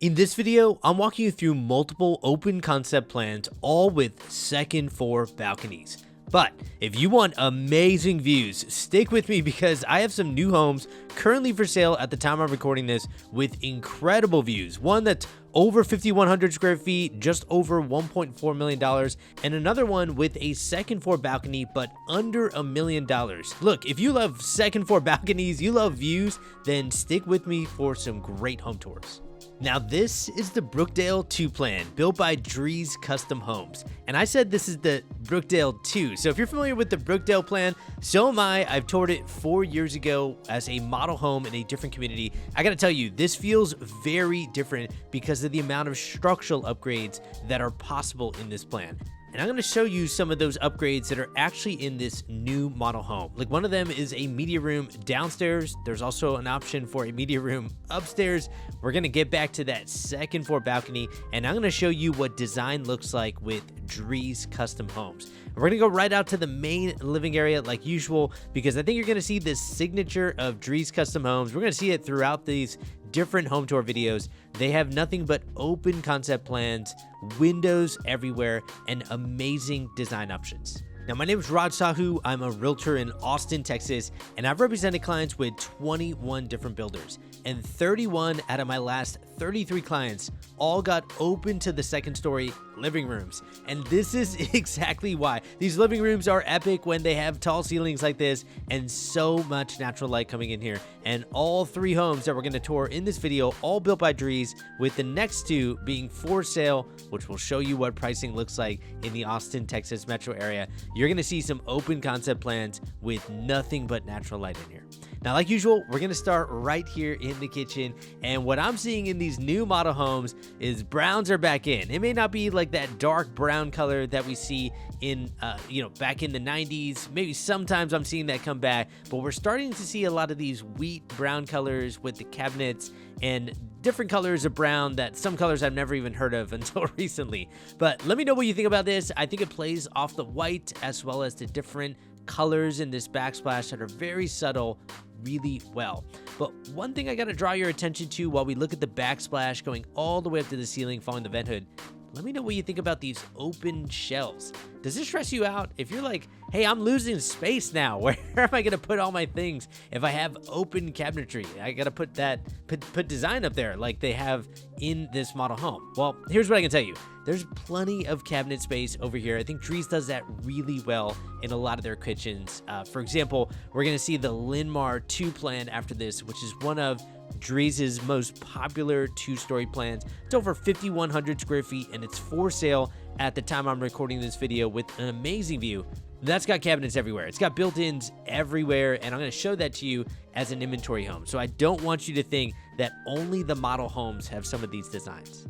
In this video, I'm walking you through multiple open concept plans, all with second floor balconies. But if you want amazing views, stick with me because I have some new homes currently for sale at the time I'm recording this with incredible views. One that's over 5,100 square feet, just over $1.4 million, and another one with a second floor balcony, but under $1 million. Look, if you love second floor balconies, you love views, then stick with me for some great home tours. Now this is the Brookdale II plan built by Drees Custom Homes. And I said this is the Brookdale II. So if you're familiar with the Brookdale plan, so am I. I've toured it 4 years ago as a model home in a different community. I gotta tell you, this feels very different because of the amount of structural upgrades that are possible in this plan. And I'm going to show you some of those upgrades that are actually in this new model home. Like one of them is a media room downstairs. There's also an option for a media room upstairs. We're going to get back to that second floor balcony, and I'm going to show you what design looks like with Drees Custom Homes. We're going to go right out to the main living area like usual because I think you're going to see this signature of Drees Custom Homes. We're going to see it throughout these different home tour videos. They have nothing but open concept plans, windows everywhere, and amazing design options. Now, my name is Raj Sahu. I'm a realtor in Austin, Texas, and I've represented clients with 21 different builders. And 31 out of my last 33 clients all got open to the second story living rooms. And this is exactly why. These living rooms are epic when they have tall ceilings like this and so much natural light coming in here. And all three homes that we're going to tour in this video, all built by Drees, with the next two being for sale, which will show you what pricing looks like in the Austin, Texas metro area. You're going to see some open concept plans with nothing but natural light in here. Now, like usual, we're going to start right here in the kitchen. And what I'm seeing in these new model homes is browns are back in. It may not be like that dark brown color that we see in, back in the 90s. Maybe sometimes I'm seeing that come back, but we're starting to see a lot of these wheat brown colors with the cabinets and different colors of brown, that some colors I've never even heard of until recently. But let me know what you think about this. I think it plays off the white as well as the different colors in this backsplash that are very subtle really well. But one thing I got to draw your attention to while we look at the backsplash going all the way up to the ceiling following the vent hood, let me know what you think about these open shelves. Does this stress you out? If you're like, hey, I'm losing space now, where am I going to put all my things if I have open cabinetry? I got to put design up there like they have in this model home. Well, here's what I can tell you. There's plenty of cabinet space over here. I think Drees does that really well in a lot of their kitchens. For example, we're going to see the Lynmar II plan after this, which is one of Drees' most popular two-story plans. It's over 5,100 square feet, and it's for sale at the time I'm recording this video with an amazing view. That's got cabinets everywhere. It's got built-ins everywhere, and I'm going to show that to you as an inventory home. So I don't want you to think that only the model homes have some of these designs.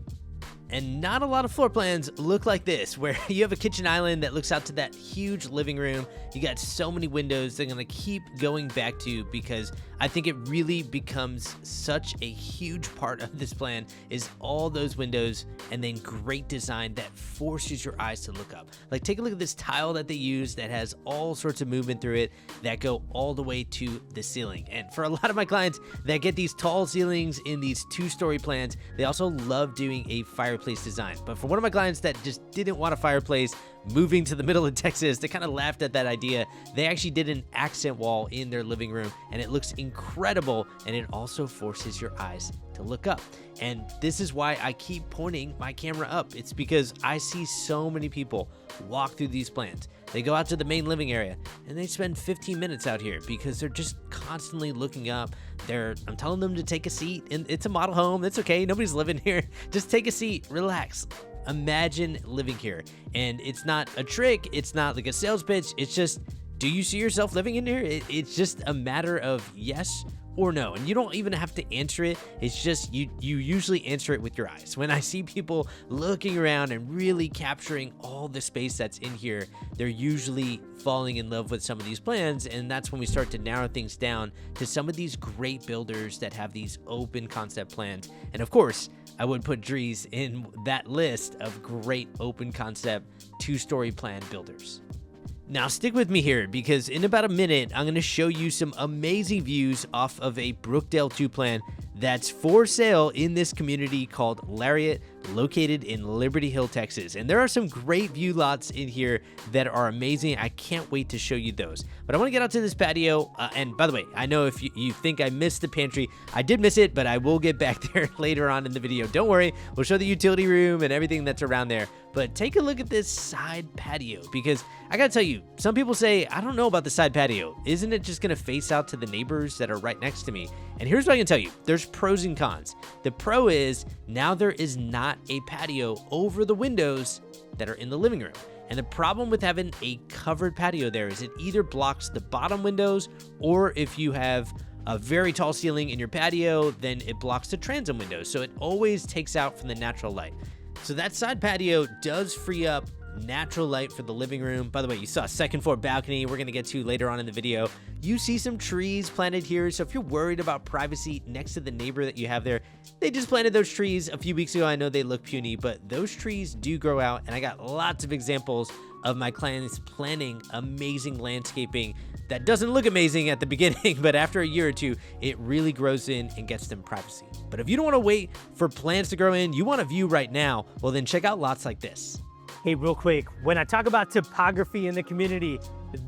And not a lot of floor plans look like this, where you have a kitchen island that looks out to that huge living room. You got so many windows they're going to keep going back to because I think it really becomes such a huge part of this plan is all those windows and then great design that forces your eyes to look up. Like take a look at this tile that they use that has all sorts of movement through it that go all the way to the ceiling. And for a lot of my clients that get these tall ceilings in these two-story plans, they also love doing a fireplace design. But for one of my clients that just didn't want a fireplace, moving to the middle of Texas, they kind of laughed at that idea. They actually did an accent wall in their living room, and it looks incredible, and it also forces your eyes to look up. And this is why I keep pointing my camera up. It's because I see so many people walk through these plans. They go out to the main living area and they spend 15 minutes out here because they're just constantly looking up. I'm telling them to take a seat, and it's a model home. It's okay. Nobody's living here. Just take a seat, relax. Imagine living here. And it's not a trick. It's not like a sales pitch. It's just, do you see yourself living in here? It's just a matter of yes or no. And you don't even have to answer it. It's just you usually answer it with your eyes. When I see people looking around and really capturing all the space that's in here, they're usually falling in love with some of these plans. And that's when we start to narrow things down to some of these great builders that have these open concept plans. And of course, I would put Drees in that list of great open concept two-story plan builders. Now stick with me here because in about a minute, I'm going to show you some amazing views off of a Brookdale II plan that's for sale in this community called Lariat, located in Liberty Hill, Texas. And there are some great view lots in here that are amazing. I can't wait to show you those. But I want to get out to this patio. And by the way, I know if you think I missed the pantry, I did miss it, but I will get back there later on in the video. Don't worry, we'll show the utility room and everything that's around there. But take a look at this side patio, because I gotta tell you, some people say, I don't know about the side patio. Isn't it just gonna face out to the neighbors that are right next to me? And here's what I can tell you. There's pros and cons. The pro is now there is not a patio over the windows that are in the living room. And the problem with having a covered patio there is it either blocks the bottom windows, or if you have a very tall ceiling in your patio, then it blocks the transom windows. So it always takes out from the natural light. So that side patio does free up natural light for the living room. By the way, you saw a second floor balcony we're going to get to later on in the video. You see some trees planted here, so if you're worried about privacy next to the neighbor that you have there, they just planted those trees a few weeks ago. I know they look puny, but those trees do grow out, and I got lots of examples of my clients planting amazing landscaping that doesn't look amazing at the beginning, but after a year or two, it really grows in and gets them privacy. But if you don't want to wait for plants to grow in, you want a view right now, well then check out lots like this. Hey, real quick, when I talk about topography in the community,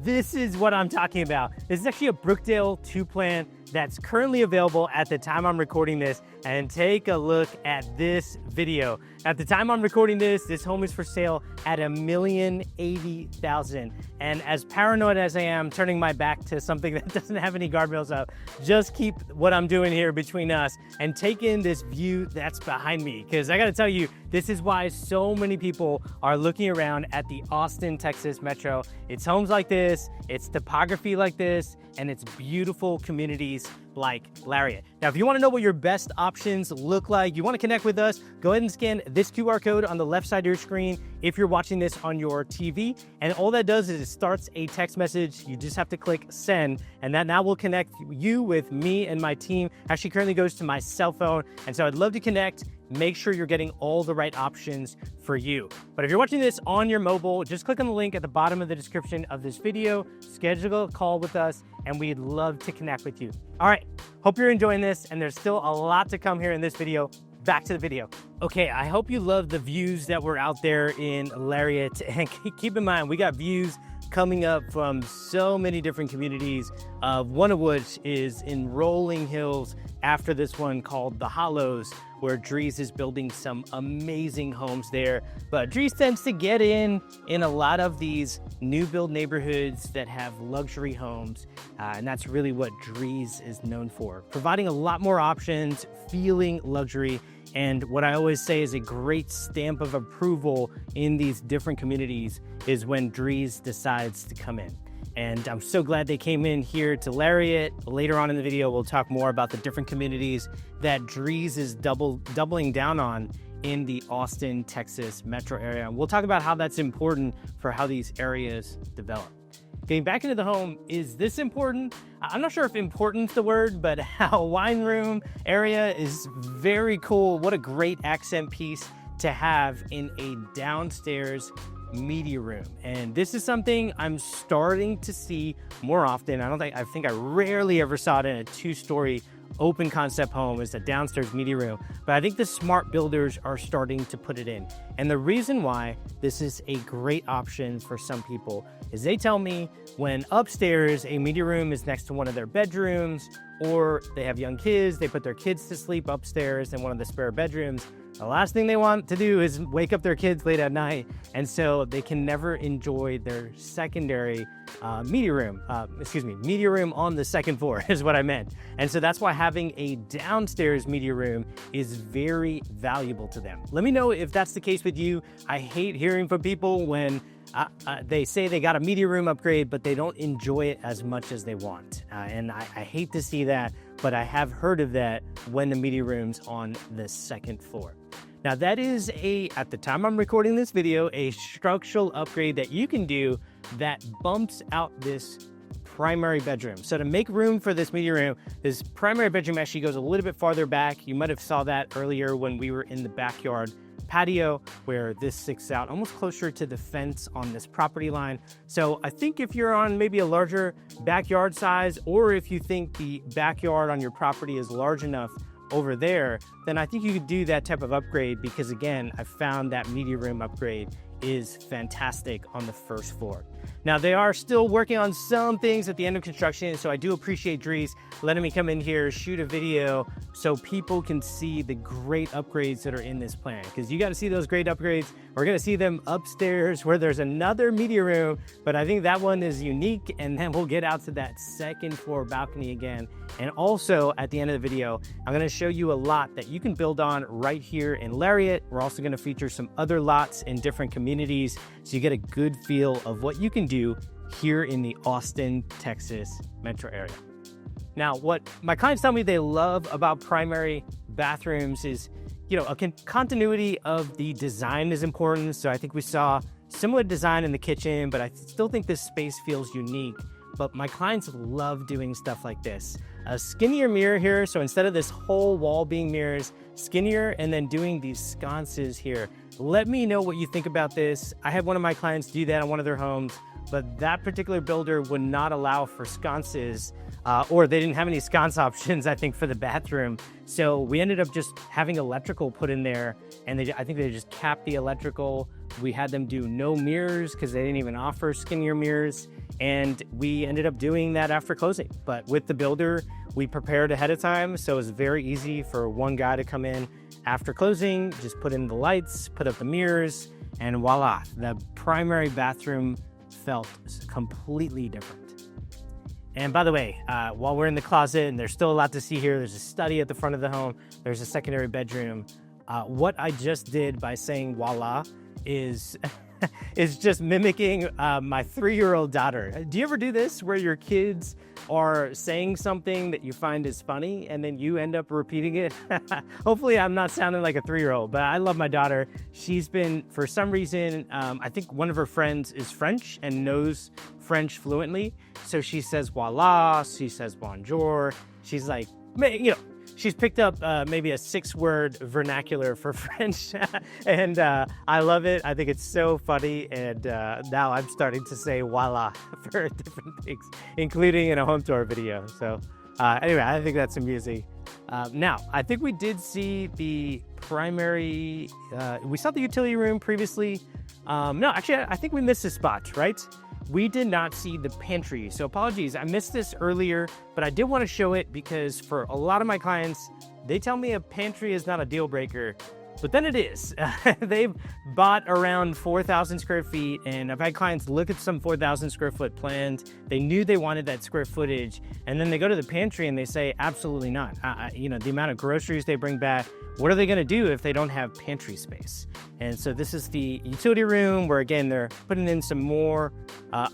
this is what I'm talking about. This is actually a Brookdale II plan that's currently available at the time I'm recording this. And take a look at this video. At the time I'm recording this home is for sale at $1,080,000. And as paranoid as I am, turning my back to something that doesn't have any guardrails up, just keep what I'm doing here between us and take in this view that's behind me. Because I gotta tell you, this is why so many people are looking around at the Austin, Texas metro. It's homes like this, it's topography like this, and it's beautiful communities like Lariat. Now, if you want to know what your best options look like, you want to connect with us, go ahead and scan this QR code on the left side of your screen if you're watching this on your TV. And all that does is it starts a text message. You just have to click send, and that now will connect you with me and my team. Actually, currently goes to my cell phone. And so I'd love to connect. Make sure you're getting all the right options for you. But if you're watching this on your mobile, just click on the link at the bottom of the description of this video, schedule a call with us, and we'd love to connect with you. All right, hope you're enjoying this, and there's still a lot to come here in this video. Back to the video. Okay, I hope you love the views that were out there in Lariat, and keep in mind, we got views coming up from so many different communities, one of which is in Rolling Hills after this one called The Hollows, where Drees is building some amazing homes there. But Drees tends to get in a lot of these new build neighborhoods that have luxury homes, and that's really what Drees is known for, providing a lot more options, feeling luxury. And what I always say is a great stamp of approval in these different communities is when Drees decides to come in. And I'm so glad they came in here to Lariat. Later on in the video, we'll talk more about the different communities that Drees is doubling down on in the Austin, Texas metro area. And we'll talk about how that's important for how these areas develop. Getting back into the home, is this important? I'm not sure if important's the word, but how wine room area is very cool. What a great accent piece to have in a downstairs media room. And this is something I'm starting to see more often. I think I rarely ever saw it in a two-story open concept home is a downstairs media room, but I think the smart builders are starting to put it in. And the reason why this is a great option for some people is they tell me when upstairs a media room is next to one of their bedrooms, or they have young kids, they put their kids to sleep upstairs in one of the spare bedrooms, the last thing they want to do is wake up their kids late at night, and so they can never enjoy their secondary media room on the second floor is what I meant. And so that's why having a downstairs media room is very valuable to them. Let me know if that's the case with you. I hate hearing from people when they say they got a media room upgrade, but they don't enjoy it as much as they want. And I hate to see that, but I have heard of that when the media room's on the second floor. Now that is at the time I'm recording this video, a structural upgrade that you can do that bumps out this primary bedroom. So to make room for this media room, this primary bedroom actually goes a little bit farther back. You might have saw that earlier when we were in the backyard patio where this sticks out almost closer to the fence on this property line. So I think if you're on maybe a larger backyard size, or if you think the backyard on your property is large enough over there, then I think you could do that type of upgrade because, again, I found that media room upgrade is fantastic on the first floor. Now, they are still working on some things at the end of construction, so I do appreciate Drees letting me come in here, shoot a video so people can see the great upgrades that are in this plan, because you got to see those great upgrades. We're going to see them upstairs where there's another media room, but I think that one is unique, and then we'll get out to that second floor balcony again. And also, at the end of the video, I'm going to show you a lot that you can build on right here in Lariat. We're also going to feature some other lots in different communities, so you get a good feel of what you can do here in the Austin, Texas metro area. Now, what my clients tell me they love about primary bathrooms is, a continuity of the design is important. So I think we saw similar design in the kitchen, but I still think this space feels unique. But my clients love doing stuff like this. A skinnier mirror here, so instead of this whole wall being mirrors, skinnier, and then doing these sconces here. Let me know what you think about this. I had one of my clients do that on one of their homes, but that particular builder would not allow for sconces, or they didn't have any sconce options, I think, for the bathroom. So we ended up just having electrical put in there, and I think they just capped the electrical. We had them do no mirrors because they didn't even offer skinnier mirrors, and we ended up doing that after closing. But with the builder, we prepared ahead of time, so it was very easy for one guy to come in after closing, just put in the lights, put up the mirrors, and voila, the primary bathroom felt completely different. And by the way, while we're in the closet, and there's still a lot to see here, there's a study at the front of the home, there's a secondary bedroom. What I just did by saying voila is is just mimicking my 3-year-old daughter. Do you ever do this where your kids are saying something that you find is funny and then you end up repeating it? Hopefully I'm not sounding like a 3-year-old, but I love my daughter. She's been, for some reason, I think one of her friends is French and knows French fluently. So she says voila, she says bonjour. She's like, she's picked up maybe a 6-word vernacular for French, and I love it. I think it's so funny, and now I'm starting to say voila for different things, including in a home tour video. So anyway, I think that's amusing. Now, I think we did see the primary, we saw the utility room previously. No, actually, I think we missed a spot, right? We did not see the pantry, so apologies. I missed this earlier, but I did want to show it because for a lot of my clients, they tell me a pantry is not a deal breaker, but then it is. They've bought around 4,000 square feet, and I've had clients look at some 4,000 square foot plans. They knew they wanted that square footage, and then they go to the pantry and they say, absolutely not. The amount of groceries they bring back, what are they going to do if they don't have pantry space? And so this is the utility room where, again, they're putting in some more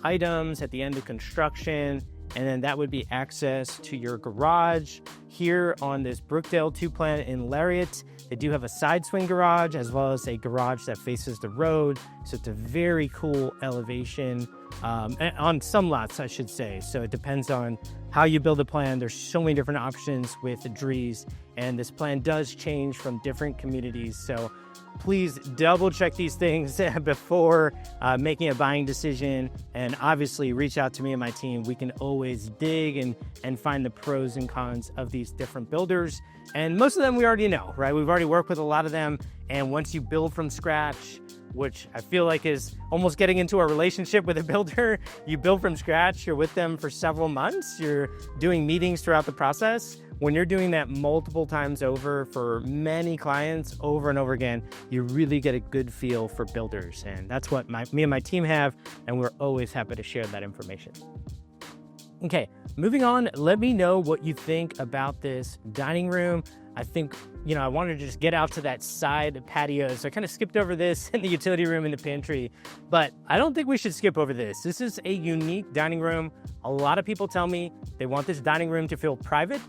items at the end of construction. And then that would be access to your garage here on this Brookdale II plan in Lariat. They do have a side swing garage as well as a garage that faces the road. So it's a very cool elevation on some lots, I should say. So it depends on how you build a plan. There's so many different options with the Drees, and this plan does change from different communities. So please double check these things before making a buying decision, and obviously reach out to me and my team. We can always dig and find the pros and cons of these different builders. And most of them we already know, right? We've already worked with a lot of them. And once you build from scratch, which I feel like is almost getting into a relationship with a builder, you build from scratch, you're with them for several months, you're doing meetings throughout the process. When you're doing that multiple times over for many clients over and over again, you really get a good feel for builders. And that's what me and my team have, and we're always happy to share that information. Okay, moving on, let me know what you think about this dining room. I think, I wanted to just get out to that side patio, so I kind of skipped over this in the utility room and the pantry, but I don't think we should skip over this. This is a unique dining room. A lot of people tell me they want this dining room to feel private,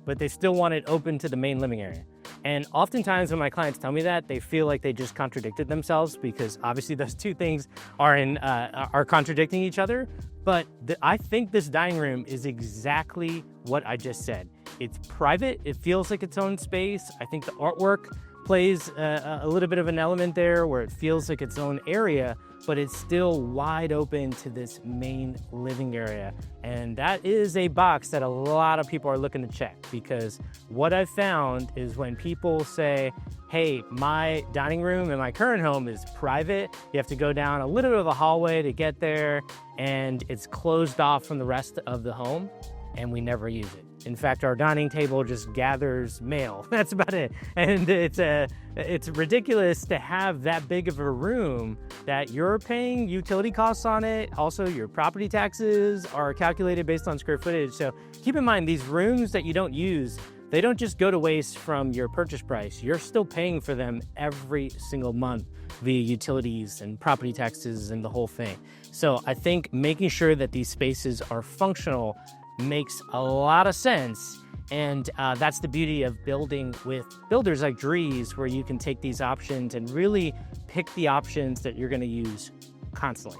but they still want it open to the main living area. And oftentimes when my clients tell me that, they feel like they just contradicted themselves, because obviously those two things are contradicting each other. But I think this dining room is exactly what I just said. It's private. It feels like its own space. I think the artwork plays a little bit of an element there where it feels like its own area, but it's still wide open to this main living area. And that is a box that a lot of people are looking to check, because what I've found is when people say, hey, my dining room in my current home is private, you have to go down a little bit of a hallway to get there, and it's closed off from the rest of the home, and we never use it. In fact, our dining table just gathers mail. That's about it. And it's ridiculous to have that big of a room that you're paying utility costs on it. Also, your property taxes are calculated based on square footage. So keep in mind, these rooms that you don't use, they don't just go to waste from your purchase price. You're still paying for them every single month via utilities and property taxes and the whole thing. So I think making sure that these spaces are functional makes a lot of sense. And that's the beauty of building with builders like Drees, where you can take these options and really pick the options that you're going to use constantly.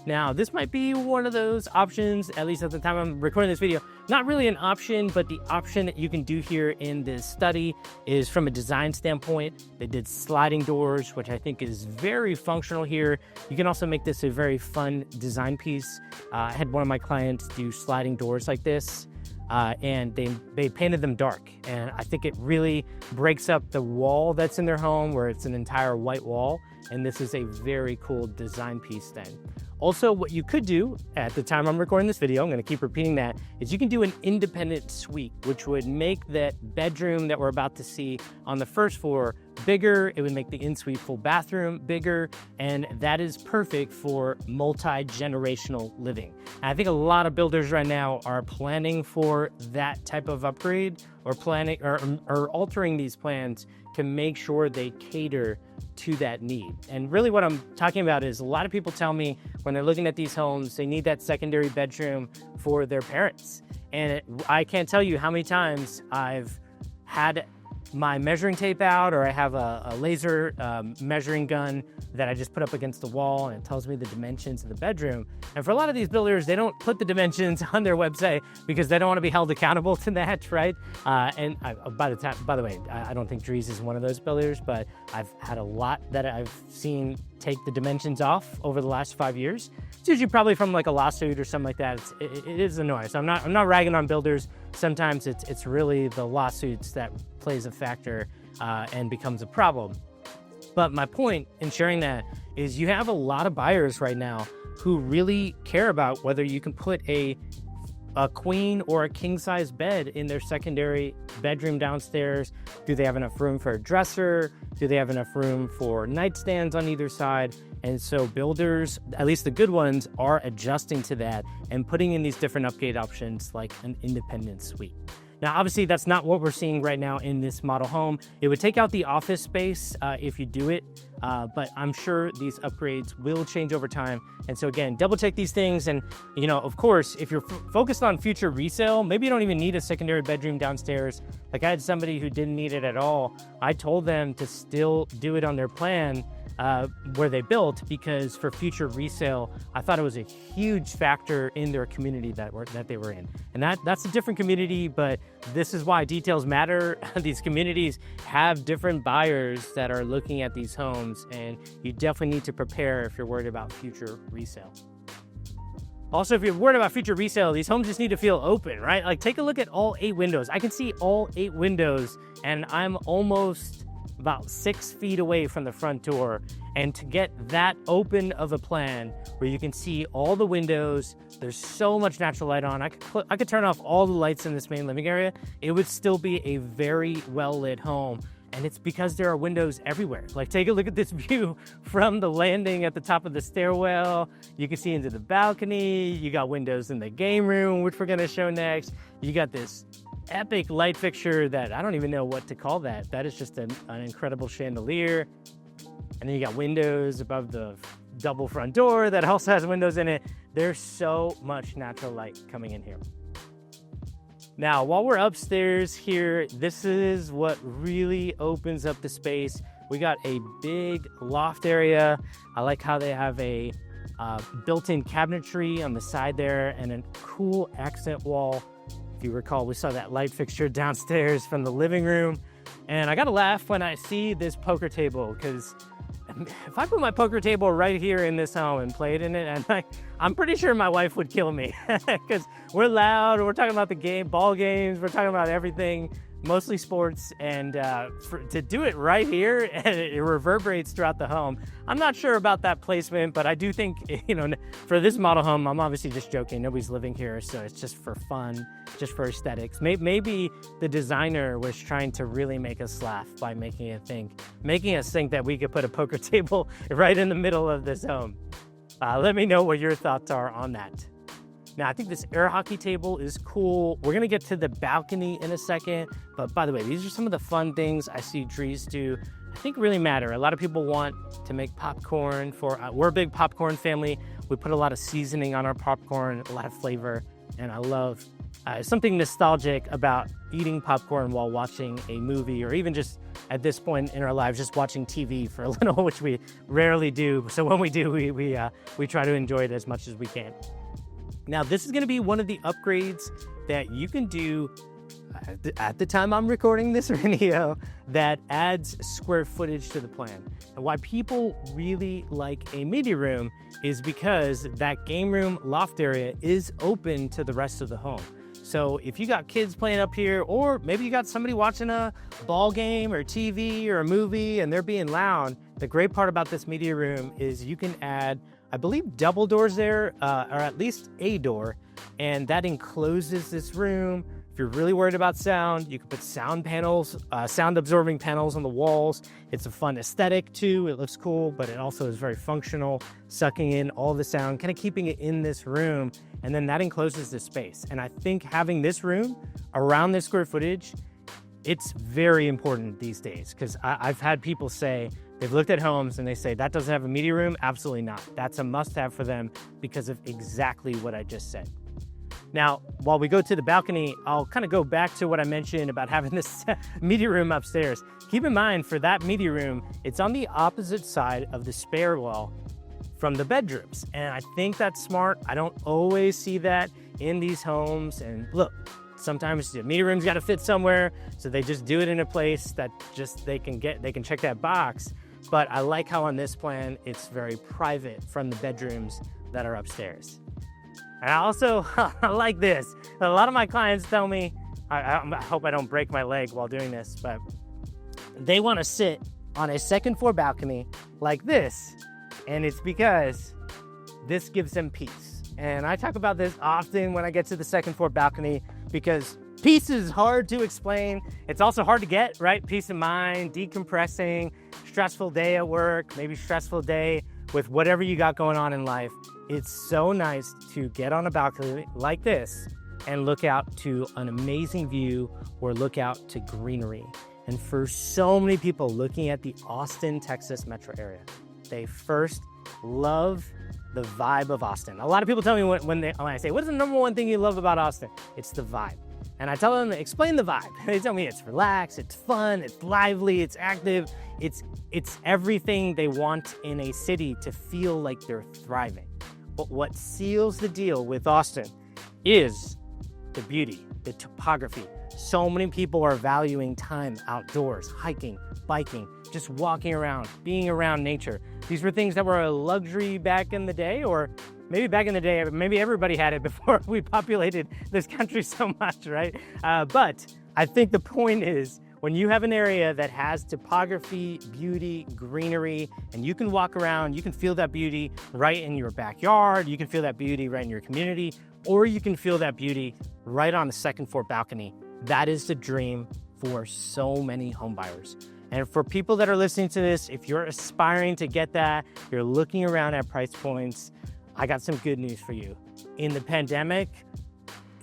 Now, this might be one of those options, at least at the time I'm recording this video, not really an option, but the option that you can do here in this study is from a design standpoint. They did sliding doors, which I think is very functional here. You can also make this a very fun design piece. I had one of my clients do sliding doors like this, and they painted them dark. And I think it really breaks up the wall that's in their home where it's an entire white wall. And this is a very cool design piece then. Also, what you could do at the time I'm recording this video, I'm going to keep repeating that, is you can do an independent suite, which would make that bedroom that we're about to see on the first floor bigger. It would make the in-suite full bathroom bigger, and that is perfect for multi-generational living. And I think a lot of builders right now are planning for that type of upgrade, or planning or altering these plans to make sure they cater to that need. And really what I'm talking about is a lot of people tell me when they're looking at these homes, they need that secondary bedroom for their parents. And I can't tell you how many times I've had my measuring tape out, or I have a laser measuring gun that I just put up against the wall, and it tells me the dimensions of the bedroom. And for a lot of these builders, they don't put the dimensions on their website because they don't want to be held accountable to that, right? By the way, I don't think Drees is one of those builders, but I've had a lot that I've seen take the dimensions off over the last 5 years. It's usually probably from like a lawsuit or something like that. It is annoying. So I'm not ragging on builders. Sometimes it's really the lawsuits that plays a factor and becomes a problem. But my point in sharing that is you have a lot of buyers right now who really care about whether you can put a queen or a king size bed in their secondary bedroom downstairs. Do they have enough room for a dresser? Do they have enough room for nightstands on either side? And so builders, at least the good ones, are adjusting to that and putting in these different upgrade options like an independent suite. Now, obviously, that's not what we're seeing right now in this model home. It would take out the office space if you do it, but I'm sure these upgrades will change over time. And so again, double check these things. And, you know, of course, if you're focused on future resale, maybe you don't even need a secondary bedroom downstairs. Like I had somebody who didn't need it at all. I told them to still do it on their plan where they built, because for future resale, I thought it was a huge factor in their community that they were in. And that's a different community, but this is why details matter. These communities have different buyers that are looking at these homes, and you definitely need to prepare if you're worried about future resale. Also, if you're worried about future resale, these homes just need to feel open, right? Like take a look at all 8 windows. I can see all 8 windows, and I'm almost about 6 feet away from the front door. And to get that open of a plan where you can see all the windows, there's so much natural light on. I could turn off all the lights in this main living area. It would still be a very well lit home. And it's because there are windows everywhere. Like take a look at this view from the landing at the top of the stairwell. You can see into the balcony. You got windows in the game room, which we're gonna show next. You got this epic light fixture that I don't even know what to call that. That is just an incredible chandelier. And then you got windows above the double front door that also has windows in it. There's so much natural light coming in here. Now, while we're upstairs here, this is what really opens up the space. We got a big loft area. I like how they have a built-in cabinetry on the side there and a cool accent wall. If you recall, we saw that light fixture downstairs from the living room. And I gotta laugh when I see this poker table, because if I put my poker table right here in this home and played in it, and I'm pretty sure my wife would kill me because we're loud. We're talking about ball games. We're talking about everything, mostly sports. And to do it right here, and it reverberates throughout the home. I'm not sure about that placement, but I do think, for this model home, I'm obviously just joking. Nobody's living here, so it's just for fun, just for aesthetics. Maybe the designer was trying to really make us laugh by making us think that we could put a poker table right in the middle of this home. Let me know what your thoughts are on that. Now, I think this air hockey table is cool. We're gonna get to the balcony in a second, but by the way, these are some of the fun things I see Drees do, I think really matter. A lot of people want to make popcorn we're a big popcorn family. We put a lot of seasoning on our popcorn, a lot of flavor, and I love something nostalgic about eating popcorn while watching a movie, or even just at this point in our lives, just watching TV for a little, which we rarely do. So when we do, we try to enjoy it as much as we can. Now, this is going to be one of the upgrades that you can do at the time I'm recording this video that adds square footage to the plan. And why people really like a media room is because that game room loft area is open to the rest of the home. So if you got kids playing up here, or maybe you got somebody watching a ball game or TV or a movie and they're being loud, the great part about this media room is you can add, I believe, double doors there, or at least a door, and that encloses this room. If you're really worried about sound, you can put sound absorbing panels on the walls. It's a fun aesthetic too. It looks cool, but it also is very functional, sucking in all the sound, kind of keeping it in this room, and then that encloses the space. And I think having this room around this square footage, it's very important these days, because I've had people say, they've looked at homes and they say, that doesn't have a media room? Absolutely not. That's a must-have for them because of exactly what I just said. Now, while we go to the balcony, I'll kind of go back to what I mentioned about having this media room upstairs. Keep in mind, for that media room, it's on the opposite side of the stairwell from the bedrooms. And I think that's smart. I don't always see that in these homes. And look, sometimes the media room's got to fit somewhere, so they just do it in a place that just they can check that box. But I like how on this plan, it's very private from the bedrooms that are upstairs. And I also like this. A lot of my clients tell me, I hope I don't break my leg while doing this, but they want to sit on a second floor balcony like this. And it's because this gives them peace. And I talk about this often when I get to the second floor balcony, because peace is hard to explain. It's also hard to get, right? Peace of mind, decompressing, stressful day at work, maybe stressful day with whatever you got going on in life. It's so nice to get on a balcony like this and look out to an amazing view, or look out to greenery. And for so many people looking at the Austin, Texas metro area, they first love the vibe of Austin. A lot of people tell me when I say, what's the number one thing you love about Austin? It's the vibe. And I tell them, explain the vibe. They tell me it's relaxed, it's fun, it's lively, it's active. It's everything they want in a city to feel like they're thriving. But what seals the deal with Austin is the beauty, the topography. So many people are valuing time outdoors, hiking, biking, just walking around, being around nature. These were things that were a luxury back in the day, or maybe back in the day, maybe everybody had it before we populated this country so much, right? But I think the point is, when you have an area that has topography, beauty, greenery, and you can walk around, you can feel that beauty right in your backyard, you can feel that beauty right in your community, or you can feel that beauty right on the second floor balcony. That is the dream for so many home buyers. And for people that are listening to this, if you're aspiring to get that, you're looking around at price points, I got some good news for you. In the pandemic,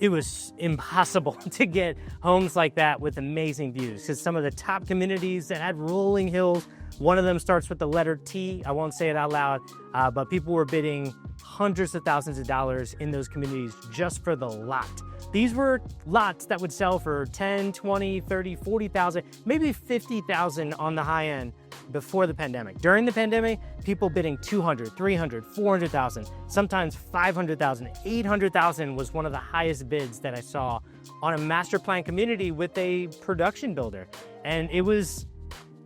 it was impossible to get homes like that with amazing views, because some of the top communities that had rolling hills, one of them starts with the letter T. I won't say it out loud, but people were bidding hundreds of thousands of dollars in those communities just for the lot. These were lots that would sell for 10, 20, 30, 40,000, maybe 50,000 on the high end before the pandemic. During the pandemic, people bidding 200, 300, 400,000, sometimes 500,000, 800,000 was one of the highest bids that I saw on a master plan community with a production builder. And it was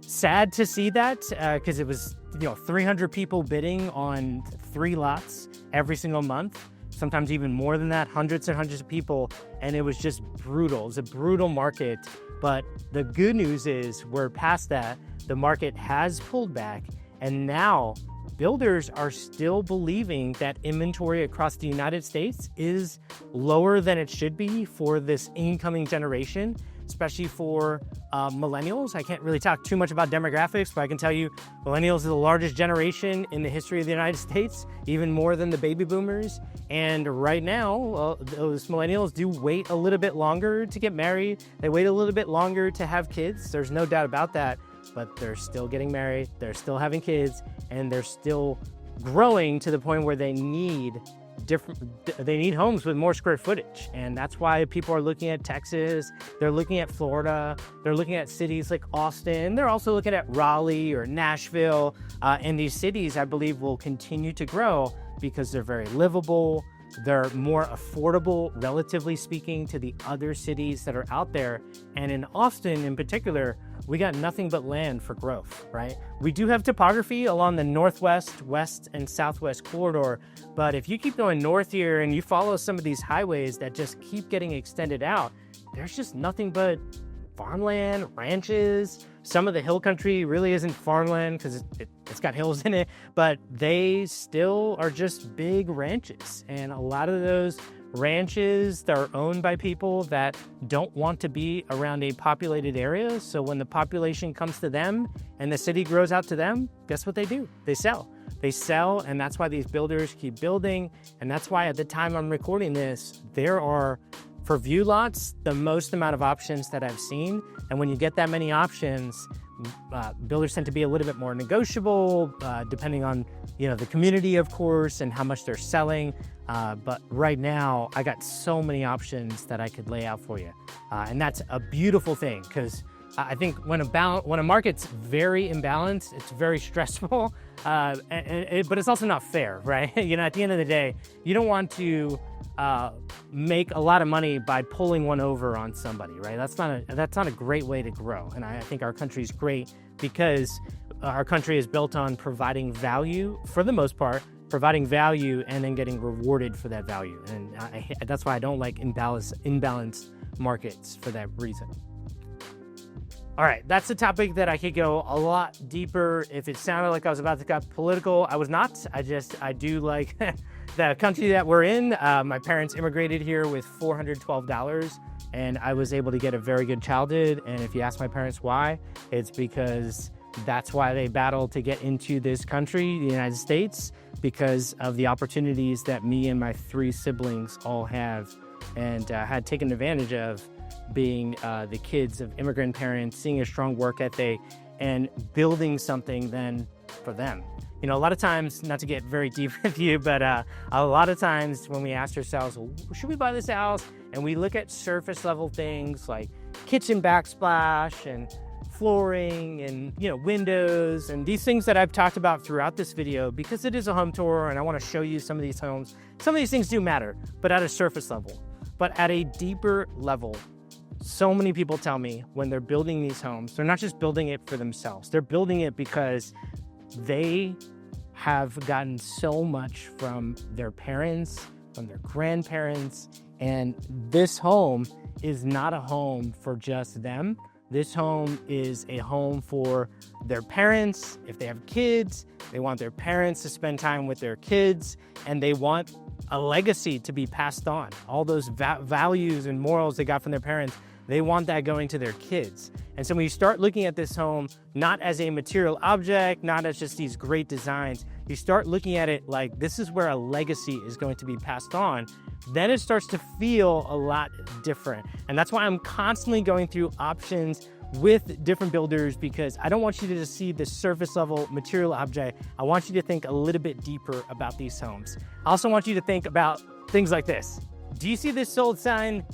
sad to see that because it was 300 people bidding on 3 lots every single month, sometimes even more than that, hundreds and hundreds of people, and it was just brutal. It's a brutal market, but the good news is we're past that. The market has pulled back, and now builders are still believing that inventory across the United States is lower than it should be for this incoming generation, especially for millennials. I can't really talk too much about demographics, but I can tell you millennials are the largest generation in the history of the United States, even more than the baby boomers. And right now, those millennials do wait a little bit longer to get married. They wait a little bit longer to have kids. There's no doubt about that, but they're still getting married, they're still having kids, and they're still growing to the point where they need homes with more square footage. And that's why people are looking at Texas, they're looking at Florida, they're looking at cities like Austin, they're also looking at Raleigh or Nashville. And these cities, I believe, will continue to grow because they're very livable, they're more affordable, relatively speaking, to the other cities that are out there. And in Austin in particular, we got nothing but land for growth, right? We do have topography along the northwest, west, and southwest corridor, but if you keep going north here and you follow some of these highways that just keep getting extended out, there's just nothing but farmland, ranches. Some of the hill country really isn't farmland because it's got hills in it, but they still are just big ranches. And a lot of those ranches that are owned by people that don't want to be around a populated area. So when the population comes to them and the city grows out to them, guess what they do? They sell. They sell, and that's why these builders keep building. And that's why at the time I'm recording this, there are, for view lots, the most amount of options that I've seen. And when you get that many options, builders tend to be a little bit more negotiable, depending on the community, of course, and how much they're selling. But right now, I got so many options that I could lay out for you, and that's a beautiful thing because I think when a market's very imbalanced, it's very stressful, but it's also not fair, right? At the end of the day, you don't want to make a lot of money by pulling one over on somebody, right? That's not a great way to grow. And I think our country's great because our country is built on providing value for the most part, providing value and then getting rewarded for that value. And that's why I don't like imbalanced markets for that reason. All right, that's a topic that I could go a lot deeper. If it sounded like I was about to get political, I was not. I do like the country that we're in. My parents immigrated here with $412, and I was able to get a very good childhood. And if you ask my parents why, it's because that's why they battled to get into this country, the United States, because of the opportunities that me and my 3 siblings all have and had taken advantage of, being the kids of immigrant parents, seeing a strong work ethic, and building something then for them. A lot of times, not to get very deep with you, but a lot of times when we ask ourselves, well, should we buy this house? And we look at surface level things like kitchen backsplash and flooring and windows and these things that I've talked about throughout this video, because it is a home tour and I want to show you some of these homes. Some of these things do matter, but at a surface level. But at a deeper level, so many people tell me when they're building these homes, they're not just building it for themselves. They're building it because they have gotten so much from their parents, from their grandparents, and this home is not a home for just them. This home is a home for their parents. If they have kids, they want their parents to spend time with their kids, and they want a legacy to be passed on. All those values and morals they got from their parents, they want that going to their kids. And so when you start looking at this home, not as a material object, not as just these great designs, you start looking at it like this is where a legacy is going to be passed on, then it starts to feel a lot different. And that's why I'm constantly going through options with different builders, because I don't want you to just see the surface level material object. I want you to think a little bit deeper about these homes. I also want you to think about things like this. Do you see this sold sign?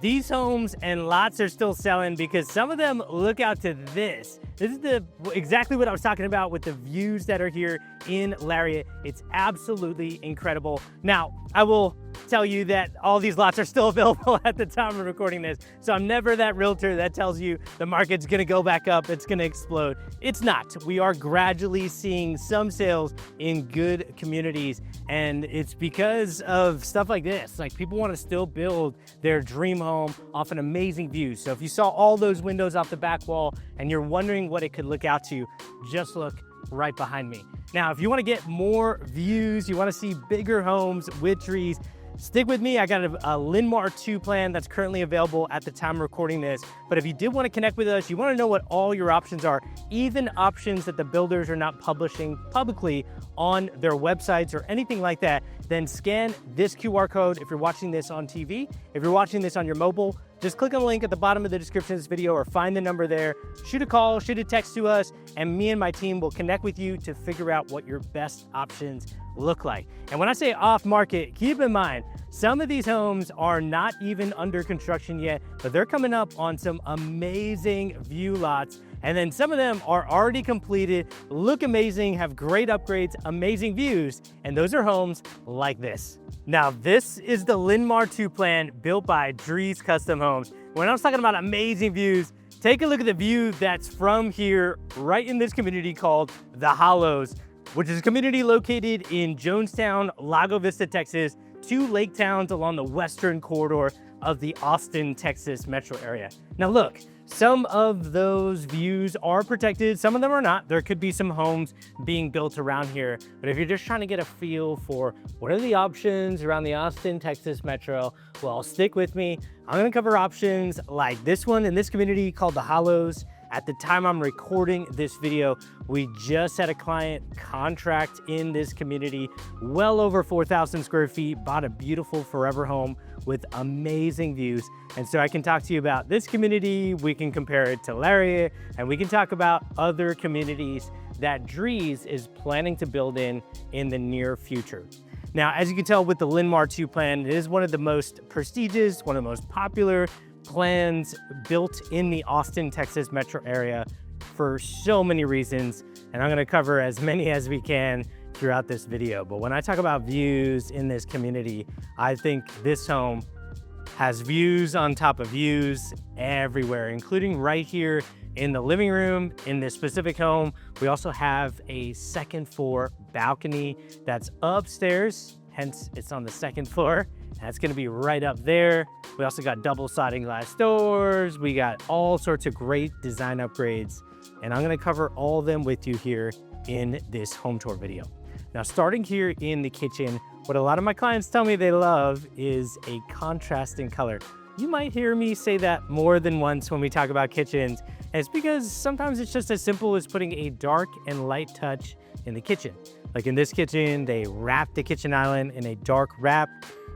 These homes and lots are still selling because some of them look out to this. This is exactly what I was talking about with the views that are here in Lariat. It's absolutely incredible. Now, I will tell you that all these lots are still available at the time of recording this. So I'm never that realtor that tells you the market's gonna go back up, it's gonna explode. It's not. We are gradually seeing some sales in good communities, and it's because of stuff like this. Like, people wanna still build their dream home off an amazing view. So if you saw all those windows off the back wall and you're wondering what it could look out to, just look right behind me. Now, if you wanna get more views, you wanna see bigger homes with Drees, stick with me. I got a Lynmar II plan that's currently available at the time of recording this. But if you did want to connect with us, you want to know what all your options are, even options that the builders are not publishing publicly on their websites or anything like that, then scan this QR code if you're watching this on TV. If you're watching this on your mobile, just click on the link at the bottom of the description of this video or find the number there. Shoot a call, shoot a text to us, and me and my team will connect with you to figure out what your best options look like. And when I say off market, keep in mind, some of these homes are not even under construction yet, but they're coming up on some amazing view lots. And then some of them are already completed, look amazing, have great upgrades, amazing views. And those are homes like this. Now, this is the Lynmar II plan built by Drees Custom Homes. When I was talking about amazing views, take a look at the view that's from here, right in this community called The Hollows, which is a community located in Jonestown, Lago Vista, Texas, two lake towns along the western corridor of the Austin, Texas metro area. Now look, some of those views are protected, some of them are not. There could be some homes being built around here, but if you're just trying to get a feel for what are the options around the Austin, Texas metro, well, stick with me. I'm gonna cover options like this one in this community called The Hollows. At the time I'm recording this video, we just had a client contract in this community, well over 4,000 square feet, bought a beautiful forever home with amazing views. And so I can talk to you about this community, we can compare it to Lariat, and we can talk about other communities that Drees is planning to build in the near future. Now, as you can tell with the Lynmar II plan, it is one of the most prestigious, one of the most popular plans built in the Austin, Texas metro area for so many reasons, and I'm gonna cover as many as we can throughout this video. But when I talk about views in this community, I think this home has views on top of views everywhere, including right here in the living room. In this specific home, we also have a second floor balcony that's upstairs, hence it's on the second floor. That's gonna be right up there. We also got double sliding glass doors. We got all sorts of great design upgrades, and I'm gonna cover all of them with you here in this home tour video. Now, starting here in the kitchen, what a lot of my clients tell me they love is a contrasting color. You might hear me say that more than once when we talk about kitchens, and it's because sometimes it's just as simple as putting a dark and light touch in the kitchen. Like in this kitchen, they wrapped the kitchen island in a dark wrap.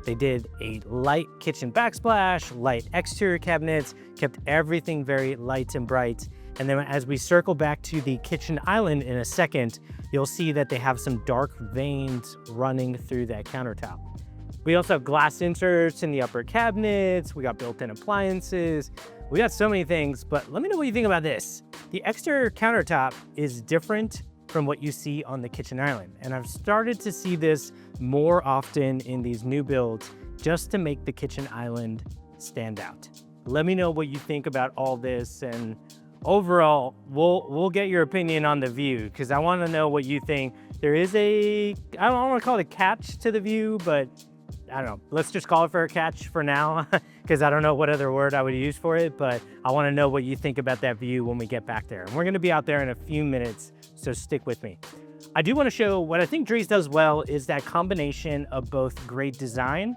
They did a light kitchen backsplash, light exterior cabinets, kept everything very light and bright. And then as we circle back to the kitchen island in a second, you'll see that they have some dark veins running through that countertop. We also have glass inserts in the upper cabinets. We got built-in appliances. We got so many things, but let me know what you think about this. The exterior countertop is different from what you see on the kitchen island. And I've started to see this more often in these new builds just to make the kitchen island stand out. Let me know what you think about all this, and overall, we'll get your opinion on the view because I want to know what you think. There is I don't want to call it a catch to the view, but I don't know. Let's just call it for a catch for now because I don't know what other word I would use for it, but I want to know what you think about that view when we get back there. And we're going to be out there in a few minutes, so stick with me. I do want to show what I think Drees does well is that combination of both great design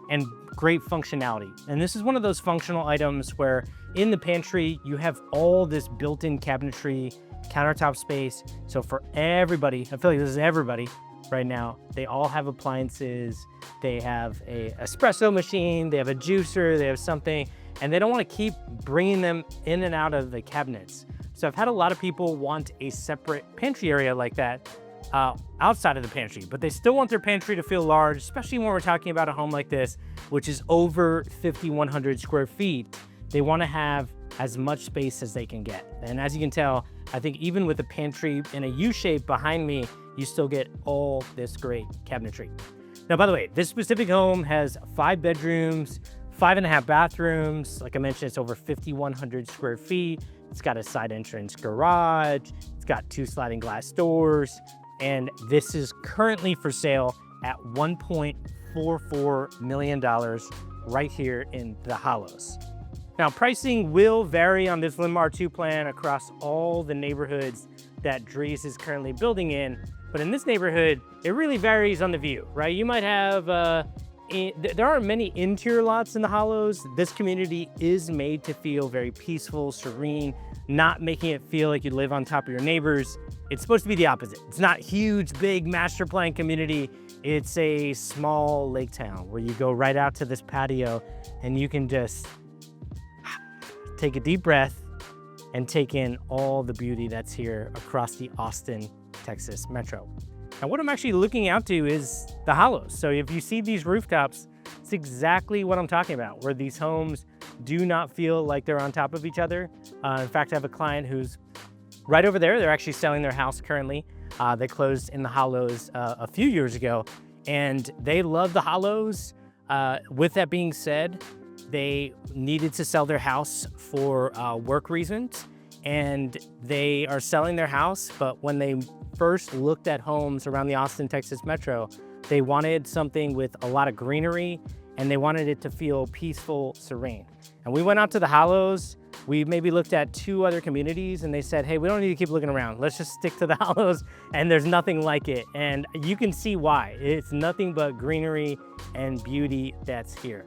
and great functionality. And this is one of those functional items where in the pantry, you have all this built-in cabinetry, countertop space. So for everybody, I feel like this is everybody right now, they all have appliances. They have a espresso machine, they have a juicer, they have something, and they don't want to keep bringing them in and out of the cabinets. So I've had a lot of people want a separate pantry area like that, outside of the pantry, but they still want their pantry to feel large, especially when we're talking about a home like this, which is over 5,100 square feet. They want to have as much space as they can get. And as you can tell, I think even with the pantry in a U shape behind me, you still get all this great cabinetry. Now, by the way, this specific home has 5 bedrooms, 5.5 bathrooms. Like I mentioned, it's over 5,100 square feet. It's got a side entrance garage. It's got 2 sliding glass doors. And this is currently for sale at $1.44 million right here in the Hollows. Now, pricing will vary on this Lynmar II plan across all the neighborhoods that Drees is currently building in. But in this neighborhood, it really varies on the view, right? You might have, there aren't many interior lots in the Hollows. This community is made to feel very peaceful, serene, not making it feel like you live on top of your neighbors. It's supposed to be the opposite. It's not huge, big master plan community. It's a small lake town where you go right out to this patio and you can just take a deep breath and take in all the beauty that's here across the Austin, Texas metro. And what I'm actually looking out to is the Hollows. So if you see these rooftops, it's exactly what I'm talking about, where these homes do not feel like they're on top of each other. In fact, I have a client who's right over there. They're actually selling their house currently. They closed in the Hollows a few years ago, and they love the Hollows. With that being said, they needed to sell their house for work reasons, and they are selling their house, but when they first looked at homes around the Austin, Texas metro, they wanted something with a lot of greenery, and they wanted it to feel peaceful, serene. And we went out to the Hollows. We maybe looked at 2 other communities, and they said, hey, we don't need to keep looking around. Let's just stick to the Hollows, and there's nothing like it. And you can see why. It's nothing but greenery and beauty that's here.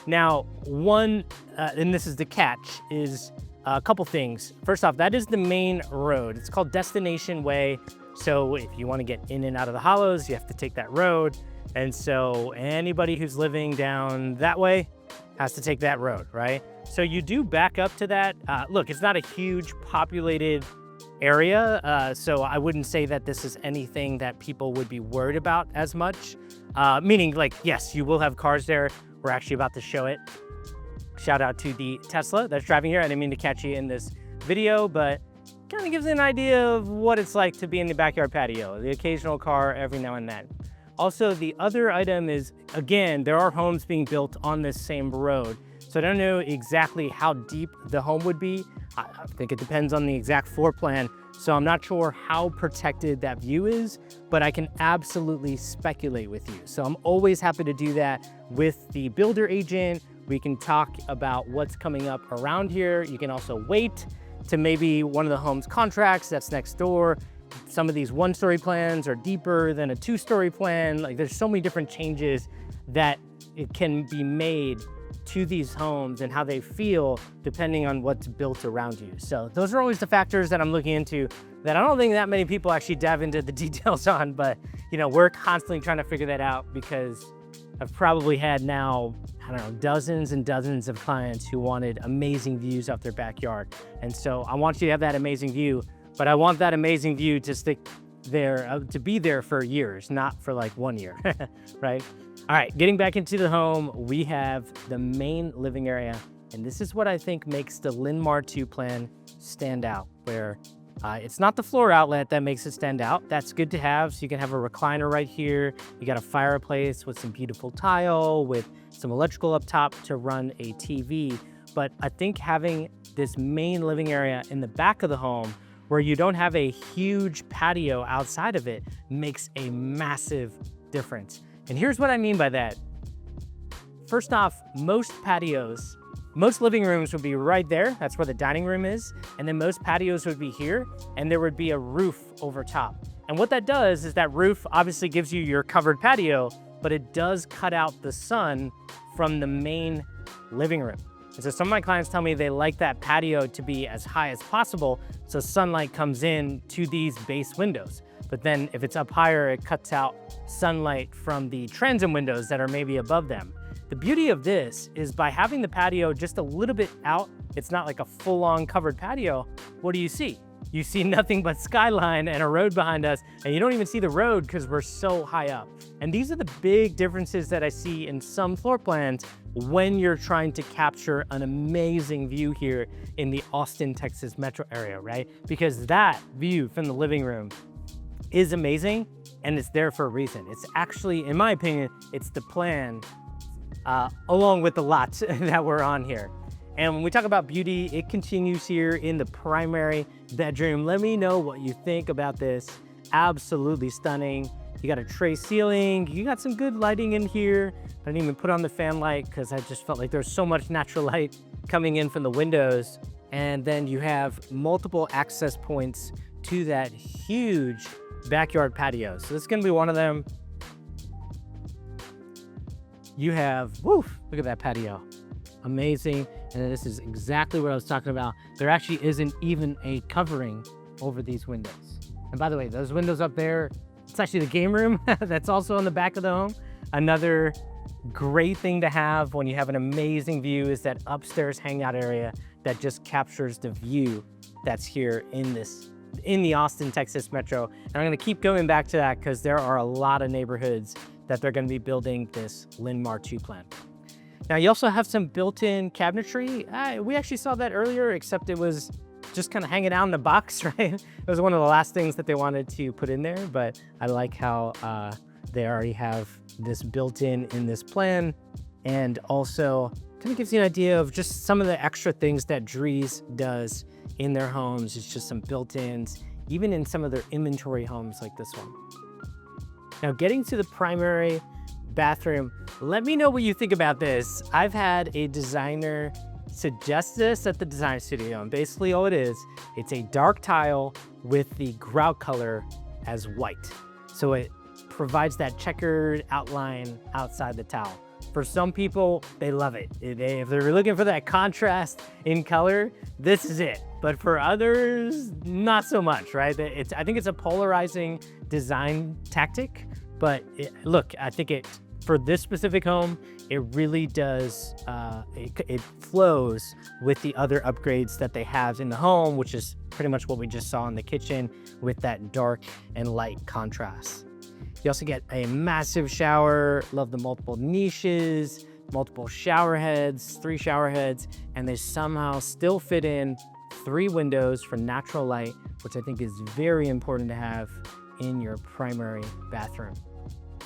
Now, and this is the catch, is a couple things. First off, that is the main road. It's called Destination Way. So if you want to get in and out of the Hollows, you have to take that road. And so anybody who's living down that way has to take that road, right? So you do back up to that. Look, it's not a huge populated area, so I wouldn't say that this is anything that people would be worried about as much. Meaning, like, yes, you will have cars there. We're actually about to show it. Shout out to the Tesla that's driving here. I didn't mean to catch you in this video, but kind of gives you an idea of what it's like to be in the backyard patio, the occasional car every now and then. Also, the other item is, again, there are homes being built on this same road. So I don't know exactly how deep the home would be. I think it depends on the exact floor plan. So I'm not sure how protected that view is, but I can absolutely speculate with you. So I'm always happy to do that with the builder agent. We can talk about what's coming up around here. You can also wait to maybe one of the home's contracts that's next door. Some of these 1-story plans are deeper than a 2-story plan. Like, there's so many different changes that it can be made to these homes and how they feel depending on what's built around you. So those are always the factors that I'm looking into that I don't think that many people actually dive into the details on, but you know, we're constantly trying to figure that out because I've probably had now, I don't know, dozens and dozens of clients who wanted amazing views of their backyard. And so I want you to have that amazing view, but I want that amazing view to stick there, to be there for years, not for like 1 year, right? All right, getting back into the home, we have the main living area, and this is what I think makes the Lynmar II plan stand out, where it's not the floor outlet that makes it stand out. That's good to have, so you can have a recliner right here. You got a fireplace with some beautiful tile, with some electrical up top to run a TV. But I think having this main living area in the back of the home, where you don't have a huge patio outside of it, makes a massive difference. And here's what I mean by that. First off, most patios, most living rooms would be right there. That's where the dining room is. And then most patios would be here, and there would be a roof over top. And what that does is that roof obviously gives you your covered patio, but it does cut out the sun from the main living room. And so some of my clients tell me they like that patio to be as high as possible so sunlight comes in to these base windows. But then if it's up higher, it cuts out sunlight from the transom windows that are maybe above them. The beauty of this is by having the patio just a little bit out, it's not like a full-on covered patio. What do you see? you see nothing but skyline and a road behind us, and you don't even see the road because we're so high up. And these are the big differences that I see in some floor plans when you're trying to capture an amazing view here in the Austin, Texas metro area, right? Because that view from the living room is amazing, and it's there for a reason. It's actually, in my opinion, it's the plan along with the lots that we're on here. And when we talk about beauty, it continues here in the primary bedroom. Let me know what you think about this. Absolutely stunning. You got a tray ceiling. You got some good lighting in here. I didn't even put on the fan light because I just felt like there's so much natural light coming in from the windows. And then you have multiple access points to that huge backyard patio. So this is gonna be one of them. You have, woof, look at that patio. Amazing. And this is exactly what I was talking about. There actually isn't even a covering over these windows. And by the way, those windows up there, it's actually the game room that's also on the back of the home. Another great thing to have when you have an amazing view is that upstairs hangout area that just captures the view that's here in the Austin, Texas metro. And I'm gonna keep going back to that because there are a lot of neighborhoods that they're gonna be building this Lynmar II plan. Now you also have some built-in cabinetry. We actually saw that earlier, except it was just kind of hanging out in the box, right? It was one of the last things that they wanted to put in there, but I like how they already have this built-in this plan. And also kind of gives you an idea of just some of the extra things that Drees does in their homes. It's just some built-ins, even in some of their inventory homes like this one. Now getting to the primary bathroom, let me know what you think about this. I've had a designer suggest this at the design studio, and basically all it is, it's a dark tile with the grout color as white. So it provides that checkered outline outside the tile. For some people, they love it. If they're looking for that contrast in color, this is it. But for others, not so much, right? I think it's a polarizing design tactic, but look, I think for this specific home, it really does, it flows with the other upgrades that they have in the home, which is pretty much what we just saw in the kitchen with that dark and light contrast. You also get a massive shower. Love the multiple niches, multiple shower heads, 3 shower heads, and they somehow still fit in 3 windows for natural light, which I think is very important to have in your primary bathroom.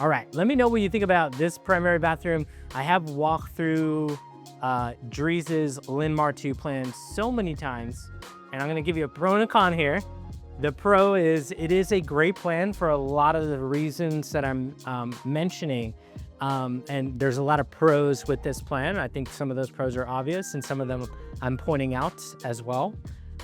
All right, let me know what you think about this primary bathroom. I have walked through Drees' Lynmar II plan so many times, and I'm gonna give you a pro and a con here. The pro is it is a great plan for a lot of the reasons that I'm mentioning, and there's a lot of pros with this plan. I think some of those pros are obvious, and some of them I'm pointing out as well.